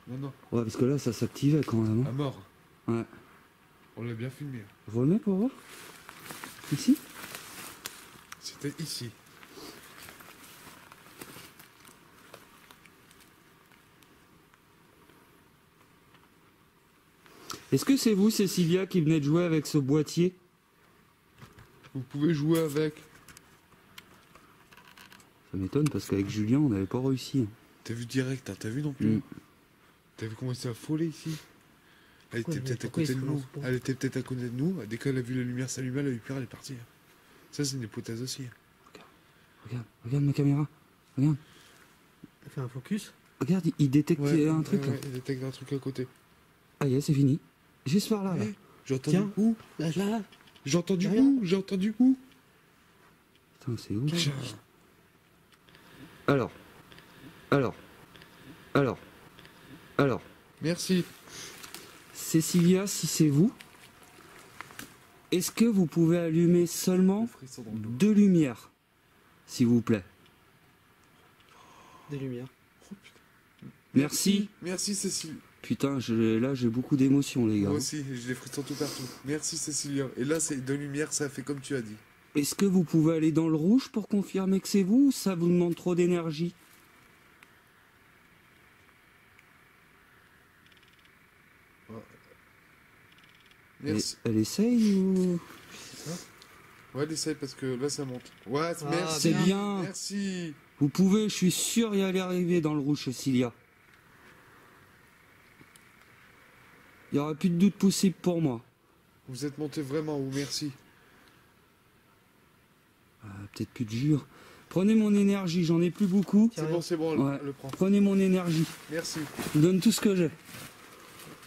Non. Ouais, parce que là, ça s'activait quand même. À Hein. mort. Ouais. On l'a bien filmé. Remets pour voir. Ici. C'était ici. Est-ce que c'est vous, Cécilia, qui venez de jouer avec ce boîtier? Vous pouvez jouer avec. Ça m'étonne parce qu'avec Julien, on n'avait pas réussi. T'as vu direct, hein, t'as vu non plus. Mm. T'as vu comment c'est affolé ici. Elle Pourquoi- était peut-être à pourquoi côté il de se nous. relance pas Elle était peut-être à côté de nous. Dès qu'elle a vu la lumière s'allumer, elle a eu peur, elle est partie. Ça, c'est une hypothèse aussi. Regarde ma caméra. Regarde. Fais un focus. Regarde, il détecte un truc là. Il détecte un truc à côté. Ah, yeah, c'est fini. Juste par là. Là. Eh, j'ai entendu Tiens. où Là. J'ai entendu Derrière. où J'ai entendu où Putain, c'est ouf. Tiens. Alors. Merci. Cécilia, si c'est vous, est-ce que vous pouvez allumer seulement Le frisson dans le dos. 2 lumières, s'il vous plaît? Des lumières. Oh, putain. Merci. Merci Cécile. Putain, là j'ai beaucoup d'émotions, les gars. Moi aussi, j'ai des frissons tout partout. Merci Cécilia. Et là, c'est de lumière, ça fait comme tu as dit. Est-ce que vous pouvez aller dans le rouge pour confirmer que c'est vous ou ça vous demande trop d'énergie? Merci. Elle essaye ou... Ouais, essaye parce que là, ça monte. Ouais, Ah, merci. C'est bien. Merci. Vous pouvez, je suis sûr y aller arriver dans le rouge, Cécilia. Il n'y aura plus de doute possible pour moi. Vous êtes monté vraiment haut, merci. Peut-être plus de jure. Prenez mon énergie, j'en ai plus beaucoup. C'est bon, Ouais. le prends. Prenez mon énergie. Merci. Je vous donne tout ce que j'ai.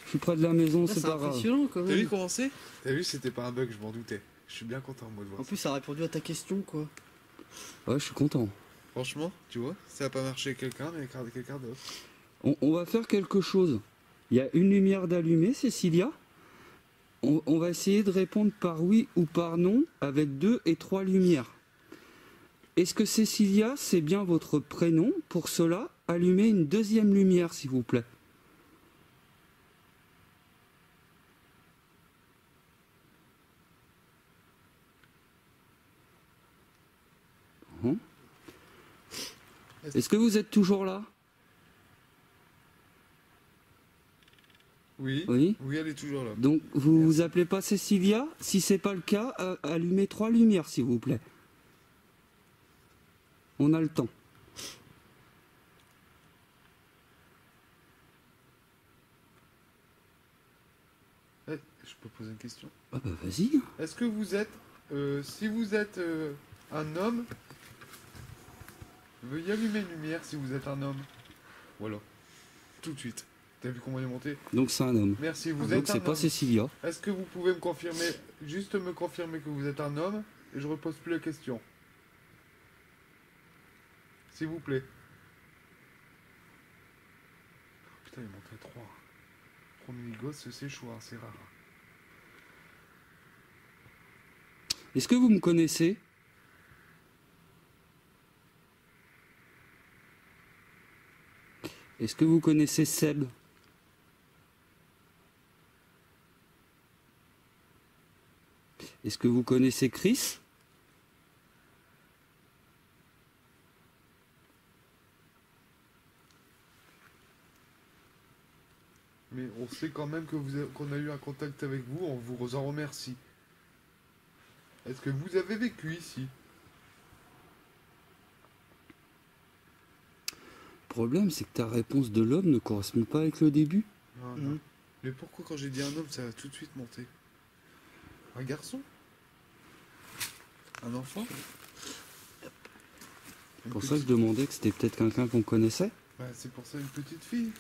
Je suis près de la maison, Là, c'est c'est pas grave. impressionnant quand T'as vu même. comment c'est? T'as vu, c'était pas un bug, je m'en doutais. Je suis bien content, moi, de voir En ça. plus, ça a répondu à ta question quoi. Ouais, je suis content. Franchement, tu vois, ça a pas marché avec quelqu'un, mais avec quelqu'un d'autre. On va faire quelque chose. Il y a une lumière d'allumée, Cécilia. On va essayer de répondre par oui ou par non avec 2 et 3 lumières. Est-ce que Cécilia, c'est bien votre prénom? Pour cela, allumez une 2e lumière, s'il vous plaît. Est-ce que vous êtes toujours là? Oui. Oui. Oui, elle est toujours là. Donc vous vous appelez pas Cécilia? Si c'est pas le cas, allumez 3 lumières s'il vous plaît. On a le temps. Eh, je peux poser une question? Ah bah vas-y. Est-ce que vous êtes, si vous êtes un homme, veuillez allumer une lumière si vous êtes un homme. Voilà. Tout de suite. T'as vu comment il est monté? Donc c'est un homme. Merci, vous Donc êtes un c'est pas homme. Cécilia. Est-ce que vous pouvez me confirmer, juste me confirmer que vous êtes un homme et je repose plus la question? S'il vous plaît. Putain, il est monté à 3. 3 mini-gosses, c'est chaud, hein, c'est rare. Est-ce que vous me connaissez? Est-ce que vous connaissez Seb? Est-ce que vous connaissez Chris? Mais on sait quand même que qu'on a eu un contact avec vous, on vous en remercie. Est-ce que vous avez vécu ici? Le problème, c'est que ta réponse de l'homme ne correspond pas avec le début. Non, non. Mais pourquoi quand j'ai dit un homme, ça a tout de suite monté? Un garçon? Un enfant? C'est pour ça que je demandais que c'était peut-être quelqu'un qu'on connaissait. Bah, c'est pour ça une petite fille.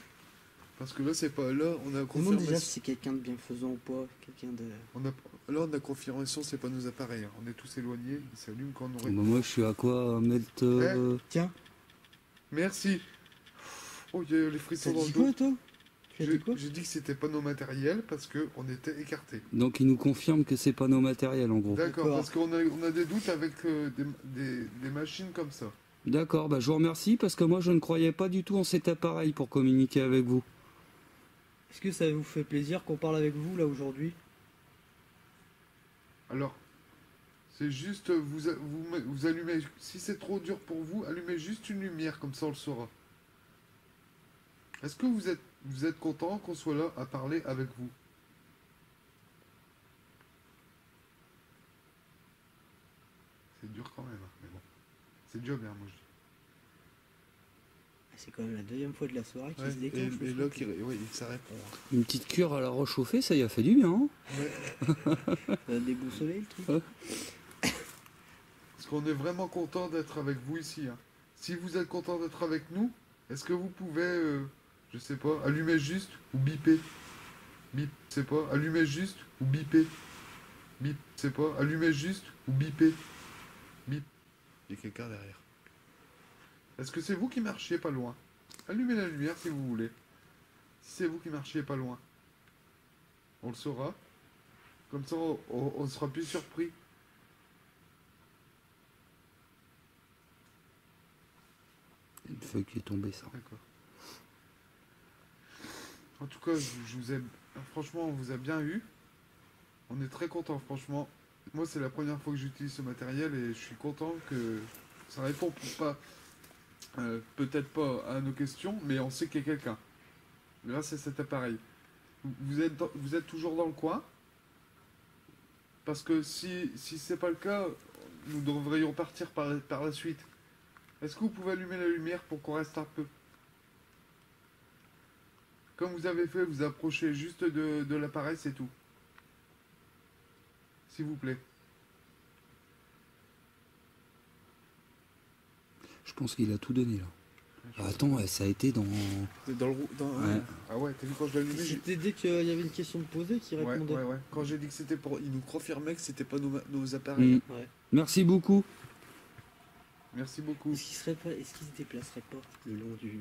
Parce que là, c'est pas là, on a Demande confirmation. déjà si c'est quelqu'un de bienfaisant ou pas. Quelqu'un de. Là, on a confirmation, c'est pas nos appareils. Hein. On est tous éloignés, ils s'allument quand on Bah, aurait. moi, je suis à quoi? 1 mètre... Tiens, Merci. Oh, il y a les t'as frissons dans dit le quoi dos. toi? Tu as dit quoi? J'ai dit que c'était pas nos matériels parce qu'on était écartés. Donc il nous confirme que c'est pas nos matériels en gros. D'accord, D'accord. parce qu'on a des doutes avec des machines comme ça. D'accord, bah je vous remercie parce que moi je ne croyais pas du tout en cet appareil pour communiquer avec vous. Est-ce que ça vous fait plaisir qu'on parle avec vous là aujourd'hui? Alors, c'est juste, vous allumez, si c'est trop dur pour vous, allumez juste une lumière, comme ça on le saura. Est-ce que vous êtes content qu'on soit là à parler avec vous? dur quand même, hein, mais bon. C'est déjà bien, moi je dis. C'est quand même la deuxième fois de la soirée qu'il Ouais, se déclenche. et le là, truc. il s'arrête. Une petite cure à la rechauffée, ça y a fait du bien. Hein. Ça a déboussolé le truc. Ouais. Parce qu'on est vraiment content d'être avec vous ici. Hein. Si vous êtes content d'être avec nous, est-ce que vous pouvez, je sais pas, allumer juste ou biper? Bip, je sais pas, allumer juste ou biper? Bip, je sais pas, allumer juste ou biper? Bip. Il y a quelqu'un derrière. Est-ce que c'est vous qui marchiez pas loin? Allumez la lumière si vous voulez. Si c'est vous qui marchiez pas loin. On le saura. Comme ça, on sera plus surpris. Une feuille qui est tombée, ça. D'accord. En tout cas, je vous ai... Franchement, on vous a bien eu. On est très content, franchement. Moi, c'est la première fois que j'utilise ce matériel et je suis content que ça répond pas... peut-être pas à nos questions, mais on sait qu'il y a quelqu'un. Grâce à cet appareil. Vous êtes toujours dans le coin? Parce que si c'est pas le cas, nous devrions partir par la suite. Est-ce que vous pouvez allumer la lumière pour qu'on reste un peu? Comme vous avez fait, vous approchez juste de l'appareil, c'est tout. S'il vous plaît. Je pense qu'il a tout donné, là. Ah, attends, ça a été dans... Dans le Ouais. Ah ouais, t'as vu quand je l'ai allumé, C'était dès qu'il y avait une question de poser qu'il répondait. ouais. Quand j'ai dit que c'était pour... Il nous confirmait que c'était pas nos appareils. Ouais. Merci beaucoup. Merci beaucoup. Est-ce qu'il se déplacerait pas le long du...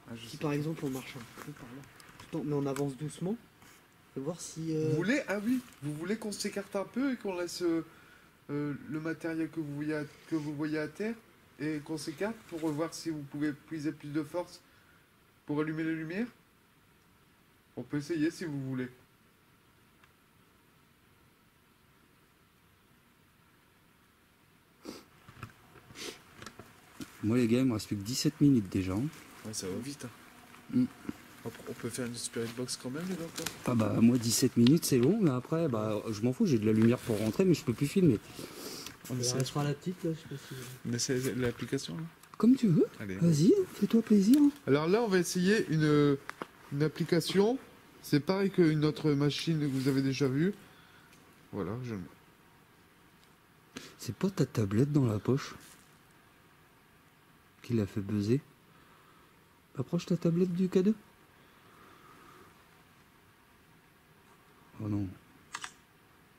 Ah, je Si sais par pas. exemple on marche un peu par là, mais on avance doucement, et voir si... Vous voulez... Ah oui, vous voulez qu'on s'écarte un peu et qu'on laisse le matériel que vous voyez à terre et qu'on s'écarte pour voir si vous pouvez puiser plus de force pour allumer les lumières? On peut essayer si vous voulez. Moi, les gars, il me reste plus que 17 minutes déjà. Hein. Ouais, ça va vite. Hein. Mm. On peut faire une spirit box quand même, les gars. Ah bah, moi, 17 minutes, c'est long, mais après, bah, je m'en fous, j'ai de la lumière pour rentrer, mais je peux plus filmer. On On fera la petite là, je sais pas si... On essaie l'application là. Comme tu veux. Allez. Vas-y, fais-toi plaisir. Alors là, on va essayer une application. C'est pareil qu'une autre machine que vous avez déjà vue. Voilà, je le mets. C'est pas ta tablette dans la poche qui l'a fait buzzer. Approche ta tablette du K2. Oh non.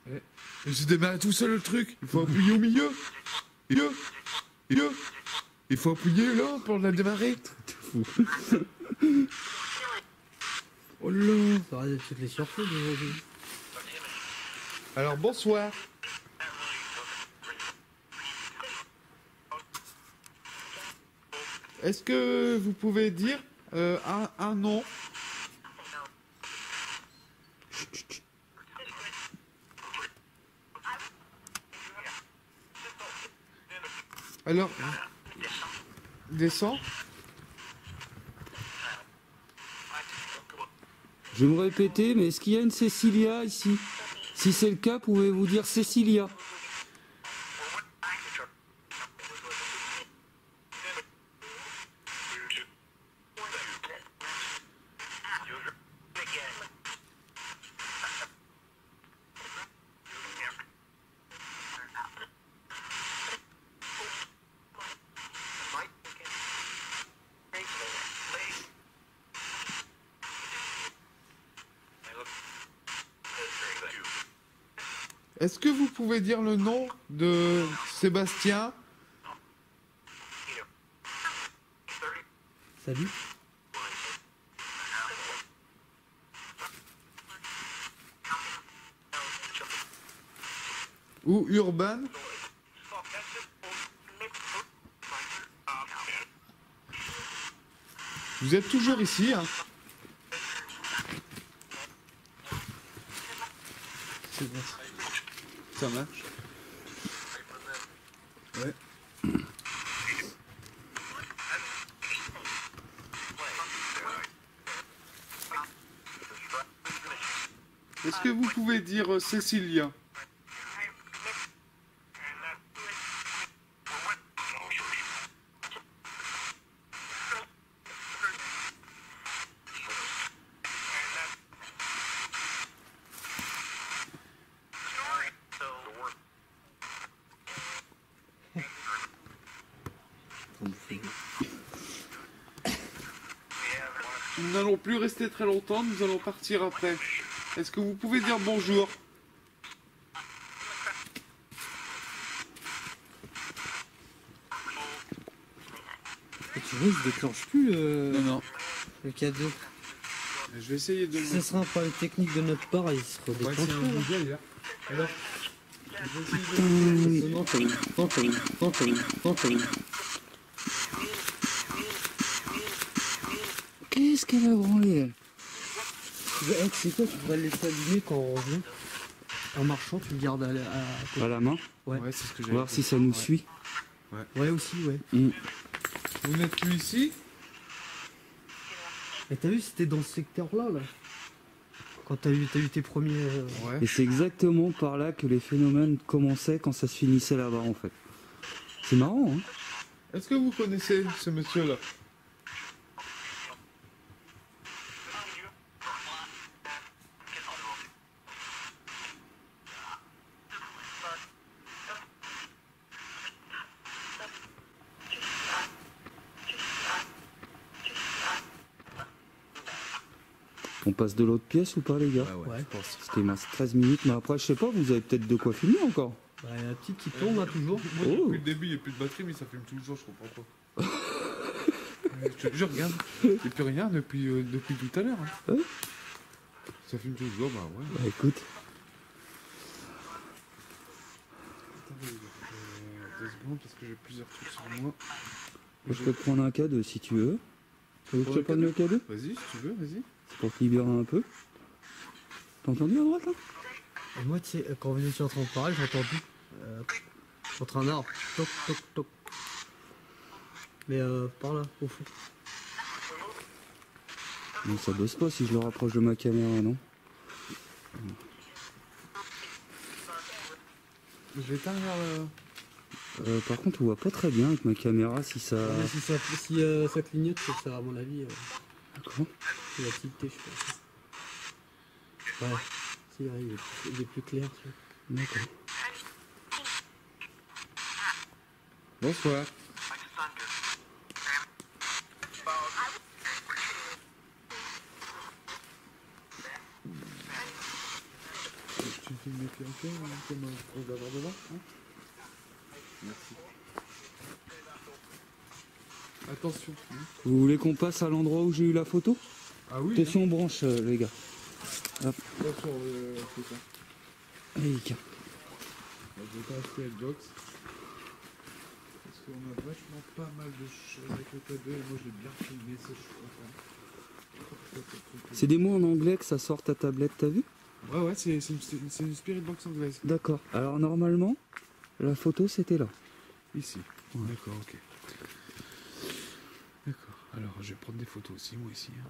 Et j'ai démarré tout seul le truc. Il faut appuyer au milieu. Il faut appuyer là pour la démarrer. Oh là. Ça aurait toutes les surprises aujourd'hui. Alors bonsoir. Est-ce que vous pouvez dire un nom? Alors, descends. Je vais me répéter, mais est-ce qu'il y a une Cécilia ici? Si c'est le cas, pouvez-vous dire Cécilia? Est-ce que vous pouvez dire le nom de Sébastien? Salut. Ou Urban? Vous êtes toujours ici, hein? C'est bon. Ça marche. Ouais. Est-ce que vous pouvez dire Cécilia? pour bouffer. Nous n'allons plus rester très longtemps, nous allons partir après. Est-ce que vous pouvez dire bonjour? Et tu vois, il se déclenche plus Non. le cadeau. Je vais essayer de... Si ça sera un problème technique de notre part, il se On va redéclenche essayer un plus. budget, d'ailleurs. Alors, Qu'est-ce qu'elle a branlé, elle? Tu sais quoi, tu devrais le laisser allumer quand on revient. En marchant, tu le gardes À la main, Ouais. Ouais, c'est ce que j'ai. voir si ça nous suit. Ouais, aussi, ouais. Vous n'êtes plus ici? Et t'as vu, c'était dans ce secteur-là, là. Quand t'as eu tes premiers... Ouais. Et c'est exactement par là que les phénomènes commençaient quand ça se finissait là-bas, en fait. C'est marrant, hein? Est-ce que vous connaissez ce monsieur-là? On passe de l'autre pièce ou pas, les gars? Ouais. C'était mince 13 minutes, mais après, je sais pas, vous avez peut-être de quoi filmer encore. Bah, la petite qui tourne, là, toujours. Moi, Oh. depuis le début, il n'y a plus de batterie, mais ça filme toujours, je comprends pas. Je te jure, regarde, il n'y a plus rien depuis tout à l'heure. Hein. Ouais. Ça filme toujours, bah ouais. Bah écoute, Attendez, 2 secondes, parce que j'ai plusieurs trucs sur moi. je peux te prendre un cadeau si tu veux. Tu veux que je te prenne le cadeau? Vas-y, si tu veux, vas-y. C'est pour te libérer un peu. T'as entendu à droite, là? Et moi, tu sais, quand je suis en train de parler, j'ai entendu contre un arbre. Toc, toc, toc. Mais par là, au fond. Non, ça bosse pas si je le rapproche de ma caméra, non? Je vais éteindre Par contre, on voit pas très bien avec ma caméra si ça... Mais si ça clignote, c'est que ça, à mon avis, D'accord. c'est la tilté, je pense. Ouais. Si, ouais, il est plus clair, tu vois. D'accord. Bonsoir. Tu filmes les pieds en hein, comme on va avoir devant hein. Merci. Attention. Hein. Vous voulez qu'on passe à l'endroit où j'ai eu la photo? Ah oui. Attention, on branche, les gars. Hein. Attention, c'est ça. Allez, tiens. Je vais pas acheter Xbox. Parce qu'on a vachement pas mal de choses avec le cadeau et moi j'ai bien filmé, ça je suis content. C'est des mots en anglais que ça sort ta tablette, t'as vu? Ouais, c'est une Spirit Box anglaise. D'accord. Alors normalement, la photo c'était là. Ici. Ouais. D'accord, ok. D'accord. Alors je vais prendre des photos aussi, moi ici. Hein.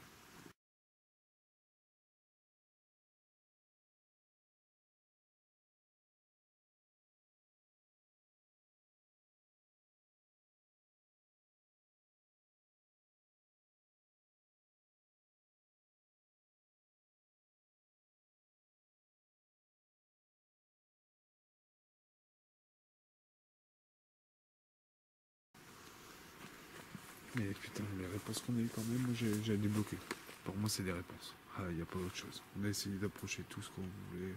Mais putain, les réponses qu'on a eues quand même, moi j'ai débloqué. Pour moi, c'est des réponses. Ah, il n'y a pas autre chose. On a essayé d'approcher tout ce qu'on voulait.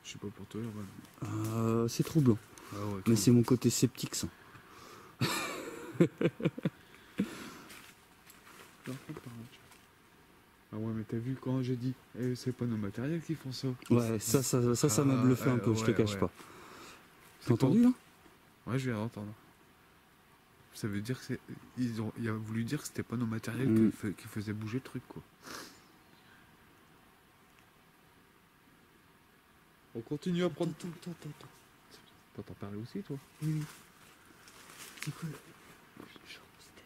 Je sais pas pour toi, Urban. C'est troublant. Ah ouais, Mais c'est mon côté sceptique, ça. Ah ouais, mais t'as vu quand j'ai dit c'est pas nos matériels qui font ça. Ouais, ça m'a bluffé un peu, je te cache ouais. pas. C'est T'as entendu là? Ouais, je viens d'entendre. Ça veut dire que c'est. Il a voulu dire que c'était pas nos matériels qui faisaient bouger le truc, quoi. On continue à prendre. Attends. T'entends parler aussi, toi? Oui. C'est quoi le... Genre, c'était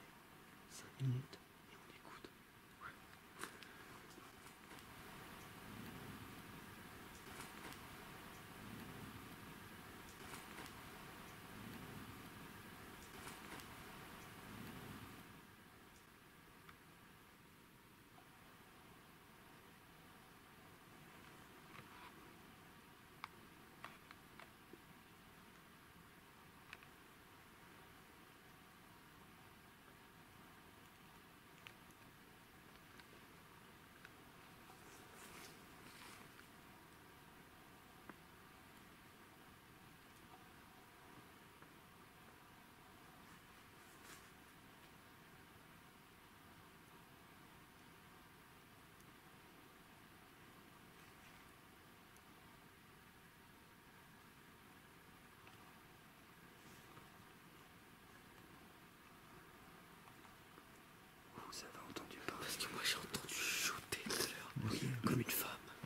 5 minutes et on écoute.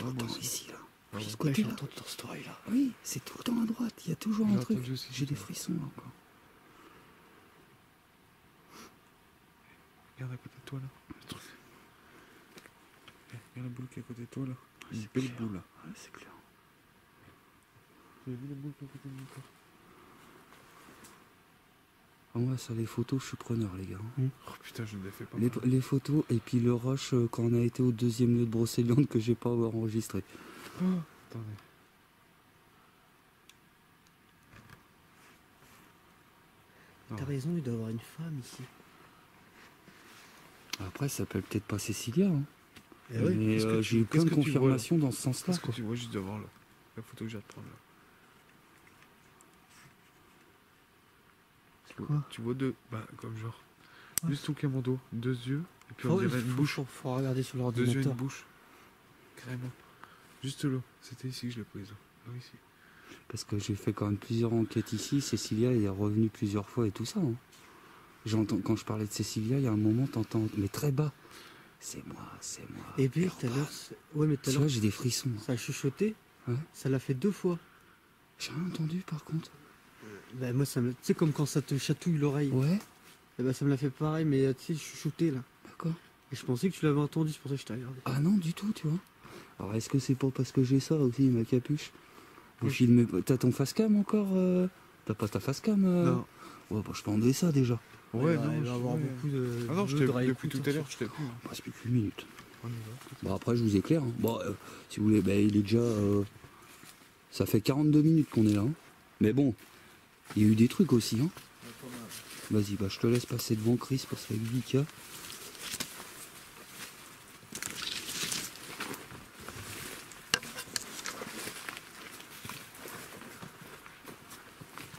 moi le temps aussi. ici, là. Ah Juste ouais. côté J'ai là. entendu ton story là. Oui, c'est tout le temps à droite. Il y a toujours un J'ai truc. entendu aussi, J'ai des putain. frissons là encore. Regarde à côté de toi là. Le truc. Regarde la boule qui est à côté de toi là. Une C'est belle clair. boule là. Ouais, c'est clair. Tu as vu la boule qui est à côté de mon corps? Ah ouais, ça, les photos, je suis preneur, les gars. Oh putain, je ne les fais pas. Les photos et puis le rush quand on a été au deuxième lieu de Brocéliande que j'ai pas enregistré. Oh, attendez. Non. T'as raison, il doit y avoir une femme ici. Après, ça s'appelle peut-être pas Cécilia. Hein. Eh ouais. Mais Qu'est-ce que j'ai eu plein de qu'est-ce que tu vois, confirmations dans ce sens-là. Qu'est-ce que tu vois juste devant là? La photo que j'ai à te prendre là. Quoi? Tu vois deux. Bah, comme genre. Ouais. Juste ton camondo, deux yeux, et puis on Oh, dirait une bouche. faut regarder sur Deux yeux, une l'ordinateur. bouche. Carrément. Juste là. C'était ici que je l'ai prise. Ah oui, ici. Parce que j'ai fait quand même plusieurs enquêtes ici. Cécilia elle est revenue plusieurs fois et tout ça. Hein. J'entends, quand je parlais de Cécilia, il y a un moment, t'entends, mais très bas. C'est moi, c'est moi. Et puis Et tout à on l'heure, passe. ouais mais tout à Tu l'heure, vois, j'ai des frissons. ça a chuchoté. Ouais. Ça l'a fait 2 fois. J'ai rien entendu par contre. Bah moi ça me, tu sais comme quand ça te chatouille l'oreille. Ouais, Et bah ça me l'a fait pareil, mais tu sais chuchoté là. d'accord. Et je pensais que tu l'avais entendu, c'est pour ça que je t'ai regardé. Ah non, du tout, tu vois. Alors, est-ce que c'est pas parce que j'ai ça aussi, ma capuche? Vous Oui. filmez. T'as ton face cam encore T'as pas ta face cam Non. Ouais, bah je peux enlever ça déjà. Ouais, il va, non, il va avoir ouais. beaucoup de. Ah non, je de t'ai dry depuis écoute, tout à hein. l'heure, je t'ai plus. Il me reste plus qu'une minute. On y va. Bon, après, je vous éclaire. Hein. Bon, si vous voulez, bah, il est déjà. Ça fait 42 minutes qu'on est là. Hein. Mais bon, il y a eu des trucs aussi. Hein. Vas-y, bah, je te laisse passer devant Chris parce qu'avec Vika.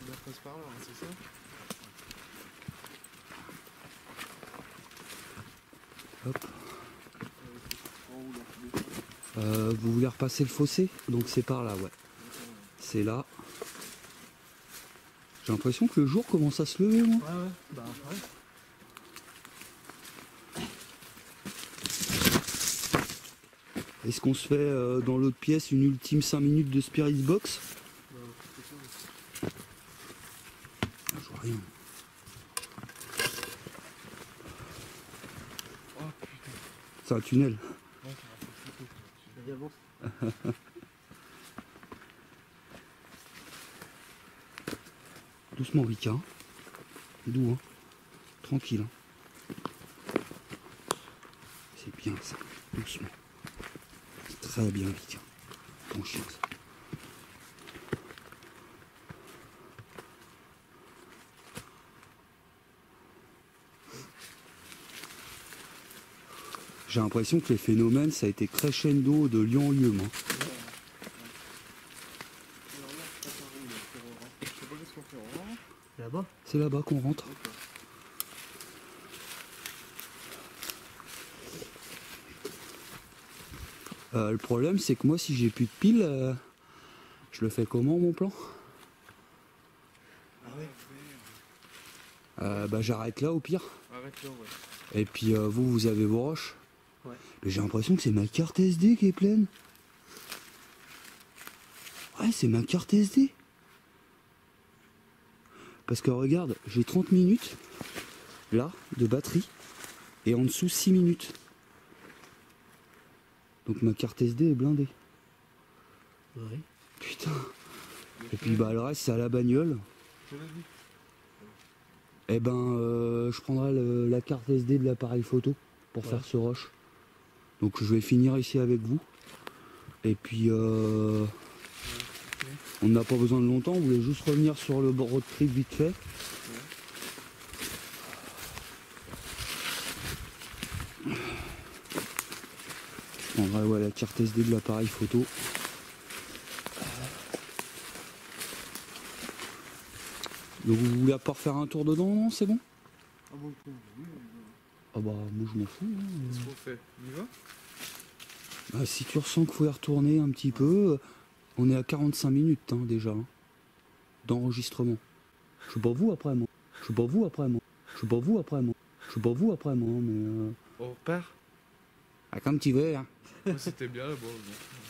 On passe par là, hein, c'est ça? Hop. Vous voulez repasser le fossé? Donc c'est par là, ouais. C'est là. J'ai l'impression que le jour commence à se lever, moi. Ouais, ouais. Bah ouais. Est-ce qu'on se fait dans l'autre pièce une ultime 5 minutes de Spirit Box? Ah, je vois rien. Oh putain. C'est un tunnel. Ouais, ça m'a fait flipper. Vas-y, avance. Doucement, Vika. Hein. Doux, hein. Tranquille. Hein. C'est bien ça. Doucement. C'est très bien, Vika. Ton chien, ça. J'ai l'impression que les phénomènes, ça a été crescendo de lieu en lieu, moi. Je sais pas qu'est-ce qu'on fait, on rentre? Là-bas. C'est là-bas qu'on rentre. Le problème, c'est que moi, si j'ai plus de piles, je le fais comment, mon plan? Ah ouais. Bah, j'arrête là, au pire. Arrête là, ouais. Et puis, vous avez vos roches. Ouais. Mais j'ai l'impression que c'est ma carte SD qui est pleine. Ouais, c'est ma carte SD. Parce que regarde, j'ai 30 minutes, là, de batterie, et en dessous 6 minutes. Donc ma carte SD est blindée. Ouais. Putain. Et puis bah le reste c'est à la bagnole. Et ben je prendrai la carte SD de l'appareil photo pour faire ce rush. Donc je vais finir ici avec vous. Et puis on n'a pas besoin de longtemps, on voulait juste revenir sur le road trip vite fait. Je prendrai la carte SD de l'appareil photo. Donc vous voulez pas refaire un tour dedans, non? C'est bon? Ah bon, oui, Ah bah moi je m'en fous. Hein. qu'est-ce qu'on fait? On y va? Bah, si tu ressens qu'il faut y retourner un petit peu, on est à 45 minutes hein, déjà hein, d'enregistrement. Je sais pas vous après moi. Je sais pas vous après moi. Je sais pas vous après moi. Je sais pas vous après moi, mais On repart? comme tu veux. Hein. Moi, c'était bien là-bas.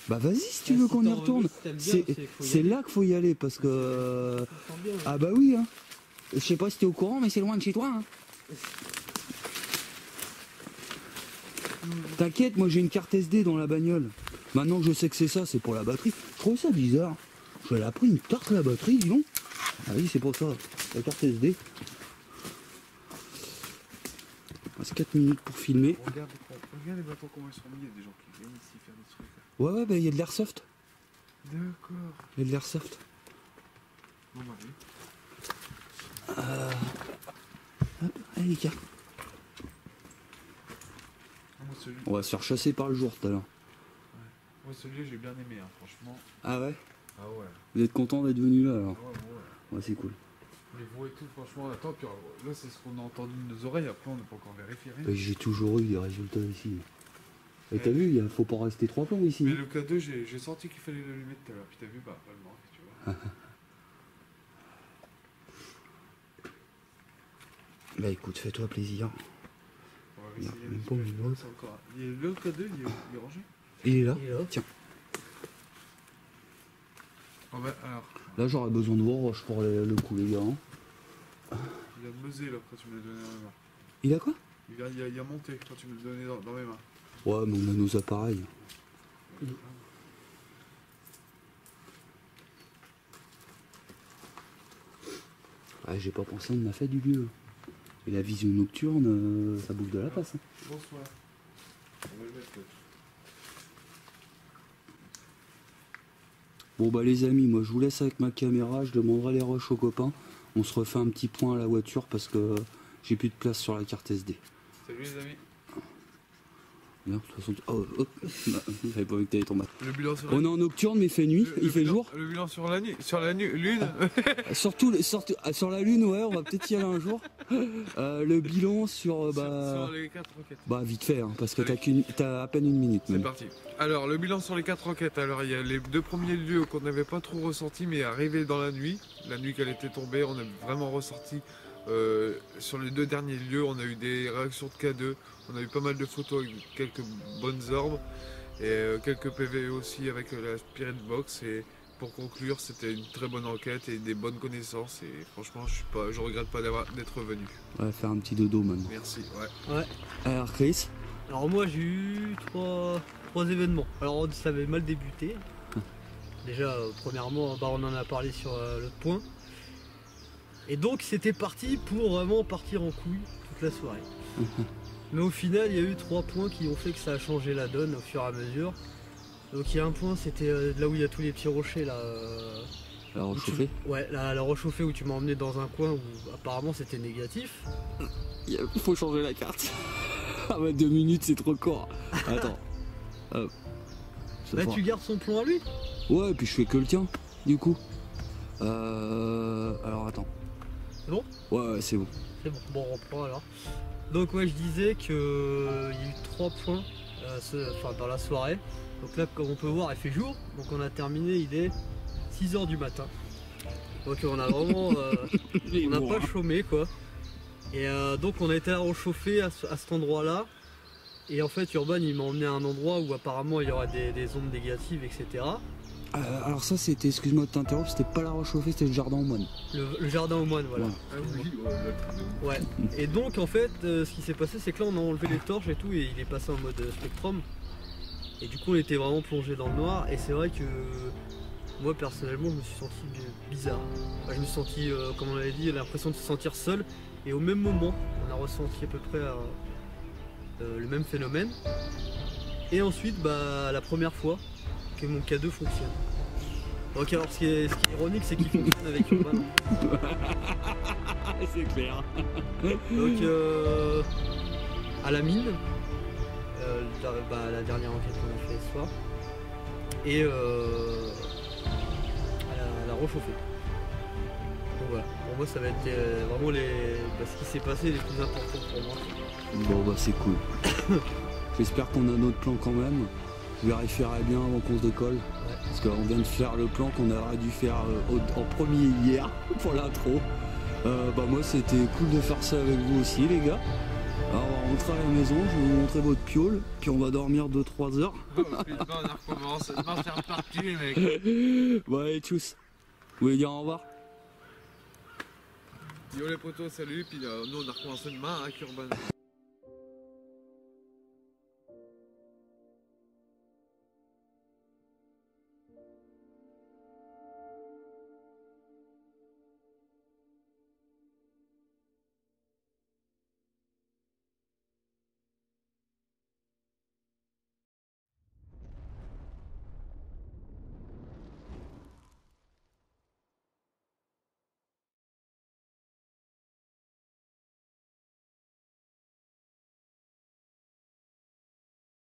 Bah vas-y si tu veux qu'on y retourne. C'est là qu'il faut y aller parce que... Ah bah oui, hein. Je sais pas si t'es au courant, mais c'est loin de chez toi. Hein. T'inquiète, moi j'ai une carte SD dans la bagnole. Maintenant que je sais que c'est ça, c'est pour la batterie. Je trouve ça bizarre. Elle a pris une tarte la batterie, dis donc. Ah oui, c'est pour ça, la carte SD. Il reste 4 minutes pour filmer. Regarde les bateaux comment ils sont mis, il y a des gens qui viennent ici faire des trucs. Ouais, bah il y a de l'airsoft. D'accord. Il y a de l'airsoft. Bon bah oui. Hop, allez les gars. On va se faire chasser par le jour tout à l'heure. Moi celui-là j'ai bien aimé, hein, franchement. Ah ouais? Ah ouais. Vous êtes content d'être venu là alors? Ouais. Ouais, c'est cool. Les voix et tout, franchement, attends, puis là c'est ce qu'on a entendu de nos oreilles, après on n'a pas encore vérifié rien. Bah, j'ai toujours eu des résultats ici. Et t'as vu, il faut pas rester 3 plombs ici. Mais le K2, j'ai senti qu'il fallait l'allumer tout à l'heure, puis t'as vu, bah, pas le manque, tu vois. Bah écoute, fais-toi plaisir. On va Non, essayer même de pas se une mettre minute. ça encore. Le K2, il est rangé. Il est là? Il est là. Tiens. Oh bah, alors, Là j'aurais besoin de vos roches pour le coup les gars. Hein. il a buzzé là quand tu me l'as donné dans mes mains. Il a quoi? Il a monté quand tu me l'as donné dans mes mains. Ouais, mais on a nos appareils. Ah, j'ai pas pensé, on a fait du lieu. Et la vision nocturne, ça bouffe de la passe. Hein. Bonsoir. On va le mettre. Bon bah les amis, moi je vous laisse avec ma caméra, je demanderai les rushs aux copains. On se refait un petit point à la voiture parce que j'ai plus de place sur la carte SD. Salut les amis. Merde, de toute façon, oh, hop, j'avais pas vu que t'allais tomber. Le bilan sur On est en nocturne mais il fait nuit, il fait jour. Le bilan sur la nuit, lune. Surtout sur la lune, ouais, on va peut-être y aller un jour. Le bilan sur sur les 4 enquêtes. bah vite fait, hein, parce que Allez. t'as à peine une minute. C'est Même. parti. Alors, le bilan sur les 4 enquêtes. Alors, il y a les 2 premiers lieux qu'on n'avait pas trop ressentis, mais arrivé dans la nuit qu'elle était tombée, on a vraiment ressorti. Sur les 2 derniers lieux, on a eu des réactions de K2, on a eu pas mal de photos avec quelques bonnes orbes et quelques PV aussi avec la Spirit Box. Et pour conclure, c'était une très bonne enquête et des bonnes connaissances. Et franchement, je regrette pas d'être venu. On va faire un petit dodo maintenant. Merci. Ouais. Ouais. Alors Chris, Alors moi j'ai eu trois événements. Alors ça avait mal débuté. Déjà premièrement bah, on en a parlé sur l'autre point. Et donc c'était parti pour vraiment partir en couille toute la soirée. Mais au final il y a eu 3 points qui ont fait que ça a changé la donne au fur et à mesure. Donc il y a un point, c'était là où il y a tous les petits rochers là. alors réchauffer. Ouais, la rechauffée où tu m'as emmené dans un coin où apparemment c'était négatif. Il faut changer la carte. Ah bah 2 minutes c'est trop court. Attends. Hop. Ça Bah fera. tu gardes son plan à lui. Ouais, puis je fais que le tien, du coup. Alors attends. C'est bon? Ouais, c'est bon. C'est bon, bon on reprend alors. Donc ouais je disais qu'il y a eu 3 points dans la soirée. Donc là comme on peut voir il fait jour, donc on a terminé, il est 6 h du matin. Donc on a vraiment on n'a pas chômé quoi. Et donc on a été à rechauffer à cet endroit là. Et en fait Urban il m'a emmené à un endroit où apparemment il y aura des ondes négatives etc. Alors ça c'était, excuse-moi de t'interrompre, c'était pas la rechauffée, c'était le jardin aux moines. Le jardin aux moines voilà. Ouais. Ah oui, Ouais. Et donc en fait ce qui s'est passé c'est que là on a enlevé les torches et tout et il est passé en mode spectrum. Et du coup on était vraiment plongé dans le noir et c'est vrai que moi personnellement je me suis senti bizarre. Enfin, je me suis senti comme on l'avait dit l'impression de se sentir seul et au même moment on a ressenti à peu près le même phénomène. Et ensuite bah la première fois que mon K2 fonctionne. Donc alors ce qui est ironique c'est qu'il fonctionne avec Urban. C'est clair. Donc à la mine, la dernière enquête qu'on a fait ce soir, et à la rechauffée. Donc voilà, pour moi ça va être vraiment ce qui s'est passé les plus importants pour moi. Bon bah c'est cool. J'espère qu'on a notre plan quand même. Je vérifierai bien avant qu'on se décolle. Ouais. Parce qu'on vient de faire le plan qu'on aurait dû faire en premier hier pour l'intro. Bah moi c'était cool de faire ça avec vous aussi les gars. Alors rentrer à la maison, je vais vous montrer votre piole, puis on va dormir 2-3 heures. Oh putain, on recommence. Demain, c'est reparti, les mecs. Bon, allez, tchuss. Vous voulez dire au revoir? Yo les potos, salut. Puis nous, on a recommencé demain à Curban.